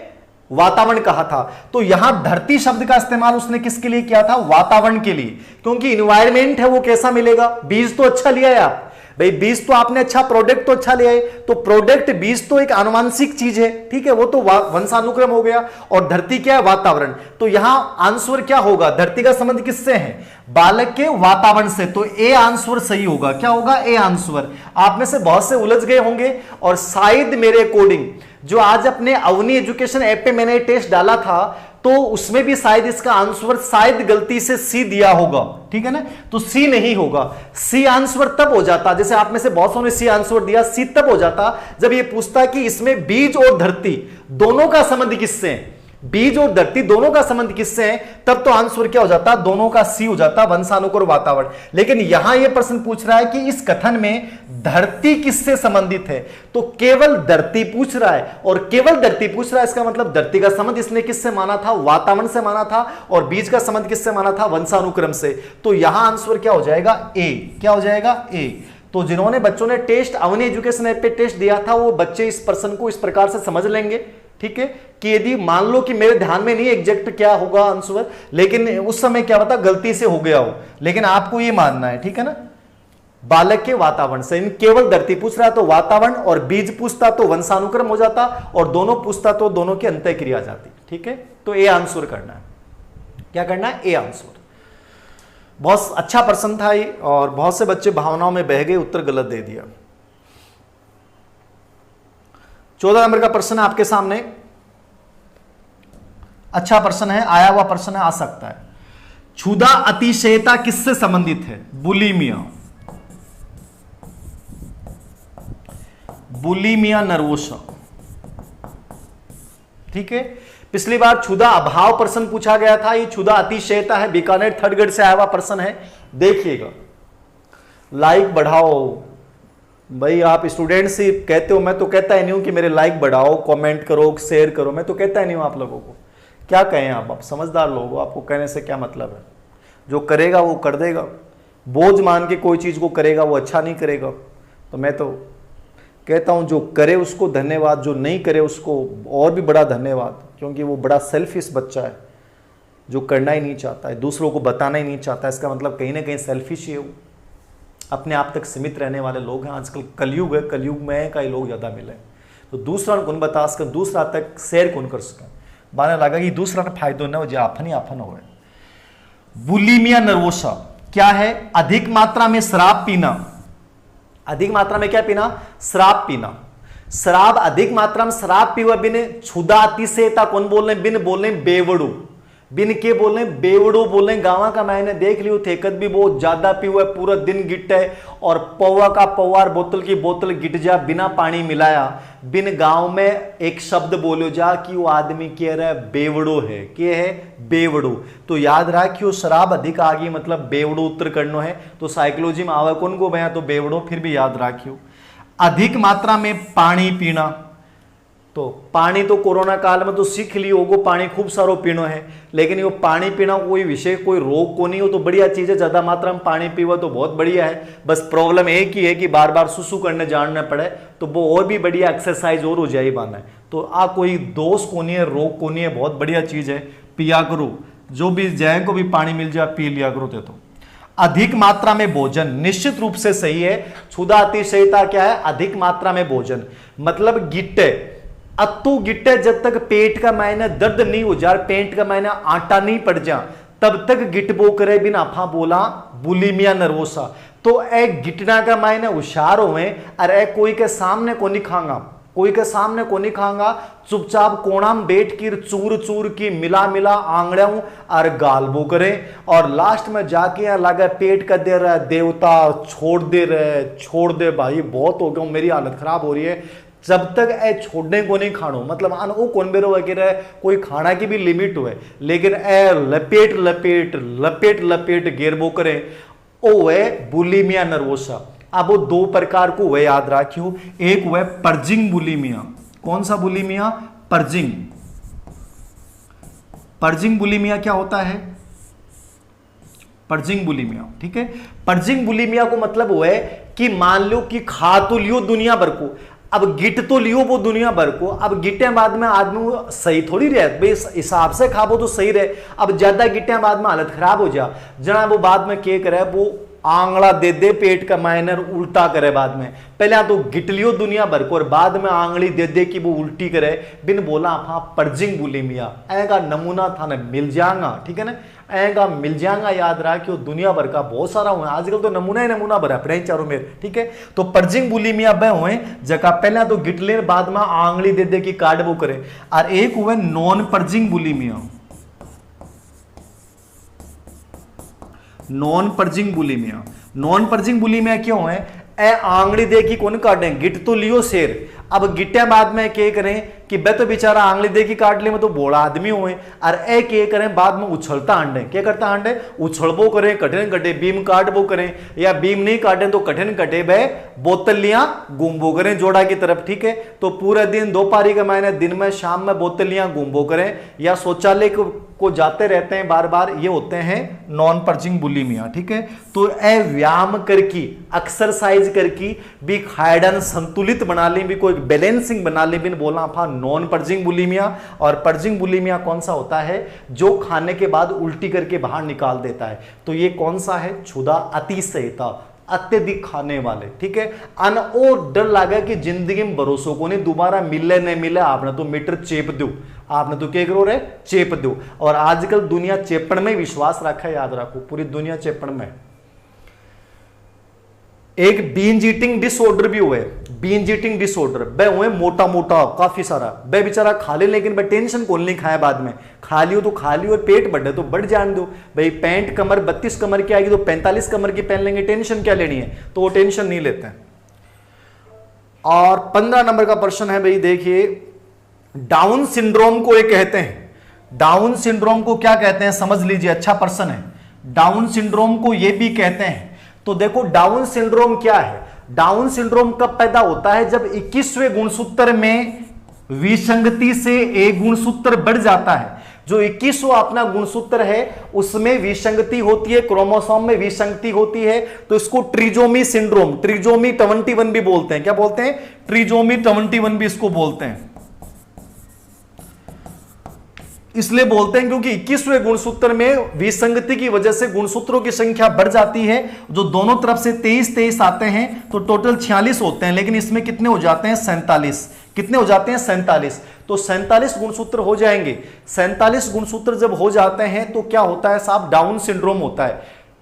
वातावरण कहा था। तो यहां धरती शब्द का इस्तेमाल उसने किसके लिए किया था? वातावरण के लिए, क्योंकि इन्वायरमेंट है वो कैसा मिलेगा? बीज तो अच्छा लिया है आप भाई, बीज तो आपने अच्छा, प्रोडक्ट तो अच्छा लिया है, तो प्रोडक्ट बीज तो एक आनुवांशिक चीज है, ठीक है, वो तो वंशानुक्रम हो गया। और धरती क्या है? वातावरण। तो यहां आंसर क्या होगा? धरती का संबंध किससे है? बालक के वातावरण से। तो ए आंसर सही होगा। क्या होगा? A answer. आप में से बहुत से उलझ गए होंगे, और शायद मेरे अकॉर्डिंग जो आज अपने अवनी एजुकेशन ऐप पे मैंने टेस्ट डाला था, तो उसमें भी शायद इसका आंसर शायद गलती से सी दिया होगा, ठीक है ना। तो सी नहीं होगा। सी आंसर तब हो जाता, जैसे आप में से बहुत सौ ने सी आंसर दिया, सी तब हो जाता जब ये पूछता कि इसमें बीज और धरती दोनों का संबंध किससे है? बीज और धरती दोनों का संबंध किससे है? तब तो आंसर क्या हो जाता? दोनों का सी हो जाता, वंशानुक्रम वातावरण। लेकिन यहां यह प्रश्न पूछ रहा है कि इस कथन में धरती किससे संबंधित है, तो केवल धरती पूछ रहा है, और केवल धरती पूछ रहा है, इसका मतलब धरती का संबंध इसने किससे माना था? वातावरण से माना था। और बीज का संबंध किससे माना था? वंशानुक्रम से। तो यहां आंसर क्या हो जाएगा? ए। क्या हो जाएगा? ए। तो जिन्होंने बच्चों ने टेस्ट अवनी एजुकेशन ऐप पे टेस्ट दिया था, वो बच्चे इस प्रश्न को इस प्रकार से समझ लेंगे, ठीक है, कि यदि मान लो कि मेरे ध्यान में नहीं एग्जैक्ट क्या होगा आंसर, लेकिन उस समय क्या पता गलती से हो गया हो, लेकिन आपको ये मानना है, ठीक है ना। बालक के वातावरण से, केवल धरती पूछ रहा है तो वातावरण, और बीज पूछता तो वंशानुक्रम हो जाता, और दोनों पूछता तो दोनों की अंतःक्रिया आ जाती, ठीक है। तो ए आंसर करना है। क्या करना है? A answer. बहुत अच्छा प्रश्न था ये, और बहुत से बच्चे भावनाओं में बह गए, उत्तर गलत दे दिया। 14 नंबर का प्रश्न है आपके सामने, अच्छा प्रश्न है, आया हुआ प्रश्न है, आ सकता है। क्षुधा अतिशयता किससे संबंधित है? बुलिमिया, बुलिमिया नर्वोसा, ठीक है। पिछली बार क्षुधा अभाव प्रश्न पूछा गया था, ये क्षुधा अतिशयता है, बीकानेर थर्ड ग्रेड से आया हुआ प्रश्न है। देखिएगा, लाइक बढ़ाओ भाई, आप स्टूडेंट से कहते हो, मैं तो कहता ही नहीं हूं कि मेरे लाइक बढ़ाओ, कमेंट करो, शेयर करो, मैं तो कहता ही नहीं हूं आप लोगों को। क्या कहें आप समझदार लोग हो, आपको कहने से क्या मतलब है? जो करेगा वो कर देगा, बोझ मान के कोई चीज को करेगा वो अच्छा नहीं करेगा। तो मैं तो कहता हूं जो करे उसको धन्यवाद, जो नहीं करे उसको और भी बड़ा धन्यवाद, क्योंकि वो बड़ा सेल्फिश बच्चा है जो करना ही नहीं चाहता है, दूसरों को बताना ही नहीं चाहता। इसका मतलब कहीं ना कहीं सेल्फिश ही है वो, अपने आप तक सीमित रहने वाले लोग हैं। आजकल कलयुग है, कलयुग में कई लोग ज़्यादा मिले, तो दूसरा कौन बता सकें, दूसरा तक शेयर कौन कर सकें, बाने लगा कि दूसरा फायदो न हो जाए, आफन ही आफन हो। बुलिमिया नर्वोसा क्या है? अधिक मात्रा में शराब पीना। अधिक मात्रा में क्या पीना? शराब पीना। शराब, अधिक मात्रा में शराब पीवा बिन क्षुधा अतिशयता कौन बोल रहे? बिन बोल रहे बेवड़ू, बिन के बोल रहे? बेवड़ो बोल रहे। गाँव का मैंने देख लियो, थेकत भी बहुत ज्यादा पीवा है, पूरा दिन गिट है, और पौवा का पौवार बोतल की बोतल गिट जा बिना पानी मिलाया। बिन गांव में एक शब्द बोलो जा कि वो आदमी कह रहा है बेवड़ो है, के है? बेवड़ो। तो याद रखियो, शराब अधिक आ गई मतलब बेवड़ो उत्तर करनो है। तो साइकोलॉजी में आवे कौन को भैया? तो बेवड़ो, फिर भी याद रखियो। अधिक मात्रा में पानी पीना, तो पानी तो कोरोना काल में तो सीख लियो होगो, पानी खूब सारो पीनो है, लेकिन ये पानी पीना कोई विषय, कोई रोग को नहीं हो, तो बढ़िया चीज है। ज्यादा मात्रा में पानी पीवा तो बहुत बढ़िया है। बस प्रॉब्लम एक ही है कि बार बार सुसु करने जानना पड़े, तो वो और भी बढ़िया एक्सरसाइज और हो जाए बाना है। तो आ कोई दोष को नहीं है, रोग को नहीं है, बहुत बढ़िया चीज है, पिया करो। जो भी जय को भी पानी मिल जाए पी लिया करो। तो अधिक मात्रा में भोजन निश्चित रूप से सही है। क्षुधा अतिशयता क्या है? अधिक मात्रा में भोजन, मतलब गिट्टे अत्तू गिट्टे, जब तक पेट का मायने दर्द नहीं हो जा, पेट का मायने आटा नहीं पड़ जा, तब तक गिटबो करे बिना आफा बोला बुलिमिया नर्वोसा। तो ए गिटना का मायने होशियार होवे, अरे कोई के सामने को नहीं खांगा, कोई के सामने को नहीं खांगा, चुपचाप कोना में बैठ कर चूर चूर की मिला मिला आंगड़ियों और गालबो करे, और लास्ट में जाके लगा पेट का दे रहा है देवता, छोड़ दे रहे, छोड़ दे भाई, बहुत हो गया, मेरी हालत खराब हो रही है। जब तक ए छोड़ने को नहीं खानो, मतलब आन वो कौन बेरो वगैरह, कोई खाना की भी लिमिट हुए, लेकिन ए लपेट लपेट लपेट लपेट गेरबो करे, ओ है बुलिमिया नर्वोसा। अब वो दो प्रकार को वह याद रखियो, एक वह पर्जिंग बुलिमिया। कौन सा बुलिमिया? पर्जिंग। पर्जिंग बुलिमिया क्या होता है? पर्जिंग बुलिमिया, ठीक है। पर्जिंग बुलिमिया को मतलब वो है कि मान लो कि खा तो लियो दुनिया भर को, अब गिट तो लियो वो दुनिया भर को, अब गिटे बाद में आदमी सही थोड़ी रहे, हिसाब से खाबो तो सही रहे। अब ज्यादा गिटे बाद में हालत खराब हो जा, जना वो बाद में क्या करे, वो आंगड़ा दे दे पेट का माइनर उल्टा करे बाद में। पहले तो गिट लियो दुनिया भर को और बाद में आंगड़ी दे दे कि वो उल्टी करे, बिन बोला आप पर्जिंग बुलिमिया। ऐगा नमूना था ना मिल जाएगा, ठीक है ना, ऐगा मिल जाएगा। याद रहा कि वो दुनिया भर का बहुत सारा हुआ, आजकल तो नमूना ही नमूना भरा अपने चारों में, ठीक है। तो पर्जिंग बुलिमिया बह हुए जगह पहले तो गिट ले बाद में आंगड़ी दे दे कि काट वो करे, और एक हुए non purging bulimia. Non purging bulimia, non purging bulimia क्यों है? ए आंगड़ी दे की कौन काटे, गिट तो लियो शेर, अब गिट्टे बाद में क्या करें कि बे तो बेचारा आंगली दे की काट ले में तो बोला आदमी हुए, और ए क्या करें बाद में उछलता हांडे, क्या करता हांडे, उछलबो करें, कठिन कटे बीम काटबो करें, या बीम नहीं काटे तो कठिन कटे बे बोतलियां घूमबो करें जोड़ा की तरफ, ठीक है। तो पूरे दिन दोपहरी के महीने दिन में शाम में बोतलियां घूमबो करें, या शौचालय को जाते रहते हैं बार बार, ये होते हैं नॉन पर्जिंग बुलिमिया, ठीक है। तो ए व्यायाम करके एक्सरसाइज करके भी खायडन संतुलित बना ले, भी कोई बैलेंसिंग बना ले, बिन बोला था नॉन पर्जिंग बुलिमिया। और पर्जिंग बुलिमिया कौन सा होता है? जो खाने के बाद उल्टी करके बाहर निकाल देता है। तो ये कौन सा है? क्षुधा अतिशयता, अत्यधिक खाने वाले, ठीक है। अन और डर लगा कि जिंदगी में भरोसों को नहीं, दोबारा मिले नहीं मिले, आपने तो मीटर चेप दो, आपने तो क्या करो रे, चेप दो। और आजकल दुनिया चेपण में विश्वास रखा है, याद रखो पूरी दुनिया चेपण में। एक बींज ईटिंग डिसऑर्डर भी हुए, बींज ईटिंग डिसऑर्डर, बे हुए मोटा मोटा काफी सारा, बे बेचारा खा ले लेकिन बे टेंशन कौन नहीं खाया बाद में, खा लियो तो खा लियो, पेट बढ़े तो बढ़ जान दो भाई, पैंट कमर 32 कमर की आएगी तो 45 कमर की पहन लेंगे, टेंशन क्या लेनी है, तो वो टेंशन नहीं लेते हैं। और 15 नंबर का प्रश्न है भाई, देखिए डाउन सिंड्रोम को ये कहते हैं, डाउन सिंड्रोम को क्या कहते हैं समझ लीजिए, अच्छा प्रश्न है। डाउन सिंड्रोम को ये भी कहते हैं, तो देखो डाउन सिंड्रोम क्या है, डाउन सिंड्रोम कब पैदा होता है, जब 21वें गुणसूत्र में विसंगति से एक गुणसूत्र बढ़ जाता है, जो 21वां अपना गुणसूत्र है उसमें विसंगति होती है, क्रोमोसोम में विसंगति होती है, तो इसको ट्रिजोमी सिंड्रोम, ट्रिजोमी 21 भी बोलते हैं, क्या बोलते हैं, ट्रिजोमी 21 भी इसको बोलते हैं। इसलिए बोलते हैं क्योंकि 21वें गुणसूत्र में विसंगति की वजह से गुणसूत्रों की संख्या बढ़ जाती है, जो दोनों तरफ से 23 आते हैं तो टोटल 46 होते हैं, लेकिन इसमें कितने हो जाते हैं 47, कितने हो जाते हैं 47, तो 47 गुणसूत्र हो जाएंगे। 47 गुणसूत्र जब हो जाते हैं तो क्या होता है साहब, डाउन सिंड्रोम होता है।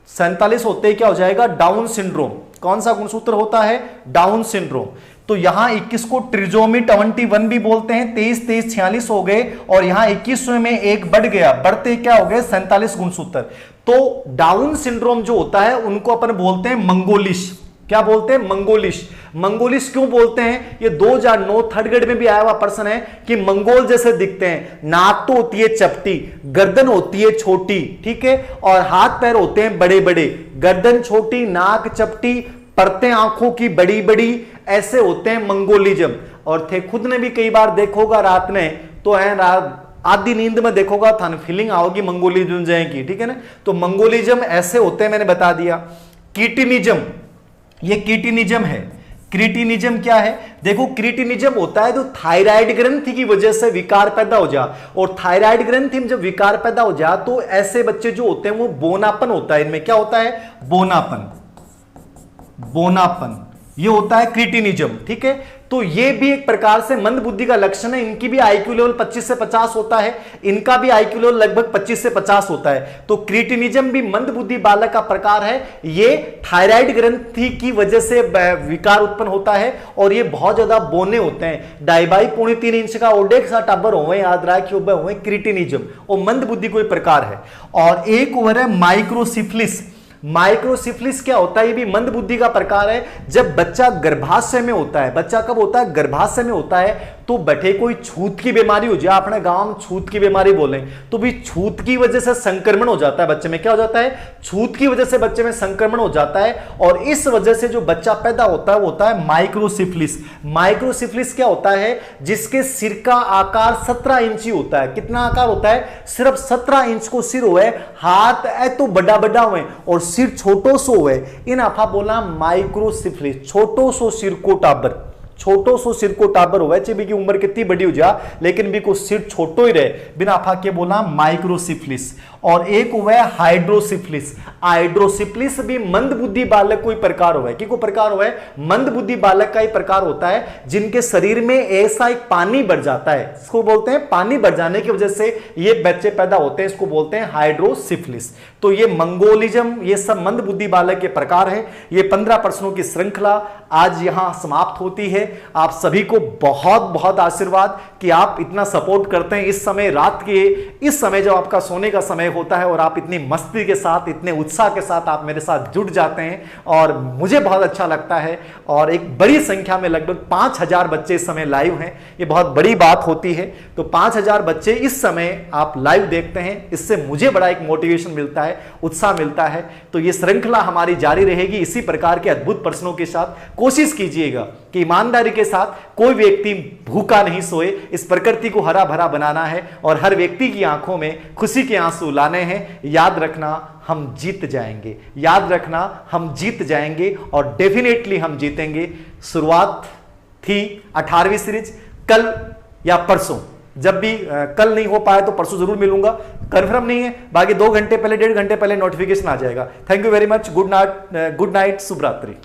47 होते ही क्या हो जाएगा, डाउन सिंड्रोम। कौन सा गुणसूत्र होता है, डाउन सिंड्रोम। तो यहां 21 को ट्रिजोमी 21 भी बोलते हैं, 23 46 हो गए, और यहां 21वें में एक बढ़ गया, बढ़ते क्या हो गए 47 गुणसूत्र। तो डाउन सिंड्रोम जो होता है उनको अपन बोलते हैं मंगोलिश, क्या बोलते हैं, मंगोलिश। मंगोलिश क्यों बोलते हैं, ये 2009 थर्ड ग्रेड में भी आया हुआ प्रश्न है कि मंगोल जैसे दिखते हैं, नाक तो होती है चपटी, गर्दन होती है छोटी, ठीक है, और हाथ पैर होते हैं बड़े बड़े, गर्दन छोटी, नाक चपटी, परतें आंखों की बड़ी बड़ी, ऐसे होते हैं मंगोलिज्म। और थे खुद ने भी कई बार देखोगा रात में, तो है रात आधी नींद में देखोगा था फीलिंग आओगी मंगोलिज्म की, ठीक है ना। तो मंगोलिज्म ऐसे होते हैं, मैंने बता दिया। कीटिनिज्म, ये कीटिनिज्म है। क्रिटिनिज्म क्या है, देखो क्रिटिनिज्म होता है तो थायराइड ग्रंथि की वजह से विकार पैदा हो जा, और थायराइड ग्रंथि में जब विकार पैदा हो जा तो ऐसे बच्चे जो होते हैं वो बोनापन होता है, इनमें क्या होता है, बोनापन, बोनापन, ये होता है क्रिटिनिज्म, ठीक है। तो ये भी एक प्रकार से मंद बुद्धि का लक्षण है। इनकी भी आईक्यू लेवल 25 से 50 होता है, इनका भी आईक्यू लेवल लगभग 25 से 50 होता है। तो क्रिटिनिज्म भी मंद बुद्धि बालक का प्रकार है। ये थायराइड ग्रंथि की वजह से विकार उत्पन्न होता है, और ये बहुत ज्यादा बोने होते हैं। 2.5-3 इंच का ओडेक सा टाबर हुए, याद रखिए हुए क्रिटिनिज्म, और मंद बुद्धि कोई प्रकार है। और एक ओवर है माइक्रोसिफिलिस। माइक्रोसिफिलिस क्या होता है, ये भी मंद बुद्धि का प्रकार है। जब बच्चा गर्भाशय में होता है, बच्चा कब होता है, गर्भाशय में होता है, तो बैठे कोई छूत की बीमारी हो जाए, अपने गांव में छूत की बीमारी बोले, तो भी छूत की वजह से संक्रमण हो जाता है बच्चे में, क्या हो जाता है, छूत की वजह से बच्चे में संक्रमण हो जाता है, और इस वजह से जो बच्चा पैदा होता है वो होता है माइक्रोसिफिलिस। माइक्रोसिफिलिस क्या होता है, जिसके सिर का आकार 17 इंच ही होता है। कितना आकार होता है, सिर्फ 17 इंच को सिर हुए, हाथ है तो बड़ा बड़ा हुए और सिर छोटो सो हुए, इन आपा बोला माइक्रोसिफिलिस, छोटो सो सिर को टाबर, छोटो सो सिर को टाबर हुआ, चाहे की उम्र कितनी बड़ी हो जा लेकिन भी को सिर छोटो ही रहे, बिना आपा के बोला माइक्रोसिफिलिस। और एक हुआ है हाइड्रोसिफिलिस। हाइड्रोसिफिलिस भी मंद बुद्धि बालक कोई प्रकार हुआ है, कि कोई प्रकार हुआ है, मंद बुद्धि बालक का ही प्रकार होता है, जिनके शरीर में ऐसा एक पानी बढ़ जाता है, इसको बोलते हैं पानी बढ़ जाने की वजह से ये बच्चे पैदा होते हैं, इसको बोलते हैं हाइड्रोसिफिलिस। तो ये मंगोलिज्म, ये सब मंद बुद्धि बालक के प्रकार हैं। ये 15 प्रश्नों की श्रृंखला आज यहां समाप्त होती है। आप सभी को बहुत बहुत आशीर्वाद कि आप इतना सपोर्ट करते हैं। इस समय रात के इस समय जब आपका सोने का समय होता है और आप इतनी मस्ती के साथ, इतने उत्साह के साथ आप मेरे साथ जुड़ जाते हैं, और मुझे बहुत अच्छा लगता है। और एक बड़ी संख्या में लगभग 5000 बच्चे इस समय लाइव हैं, ये बहुत बड़ी बात होती है। तो 5000 बच्चे इस समय आप लाइव देखते हैं, इससे मुझे बड़ा एक मोटिवेशन मिलता है, उत्साह मिलता है। तो ये श्रृंखला हमारी जारी रहेगी इसी प्रकार के अद्भुत प्रश्नों के साथ। कोशिश कीजिएगा कि ईमानदारी के साथ कोई व्यक्ति भूखा नहीं सोए, इस प्रकृति को हरा भरा बनाना है और हर व्यक्ति की आंखों में खुशी के आंसू लाने हैं। याद रखना हम जीत जाएंगे, याद रखना हम जीत जाएंगे, और डेफिनेटली हम जीतेंगे। शुरुआत थी 18वीं सीरीज, कल या परसों, जब भी कल नहीं हो पाए तो परसों जरूर मिलूंगा, कंफर्म नहीं है, बाकी 2 घंटे पहले 1.5 घंटे पहले नोटिफिकेशन आ जाएगा। Thank you very much, good night, शुभ रात्रि।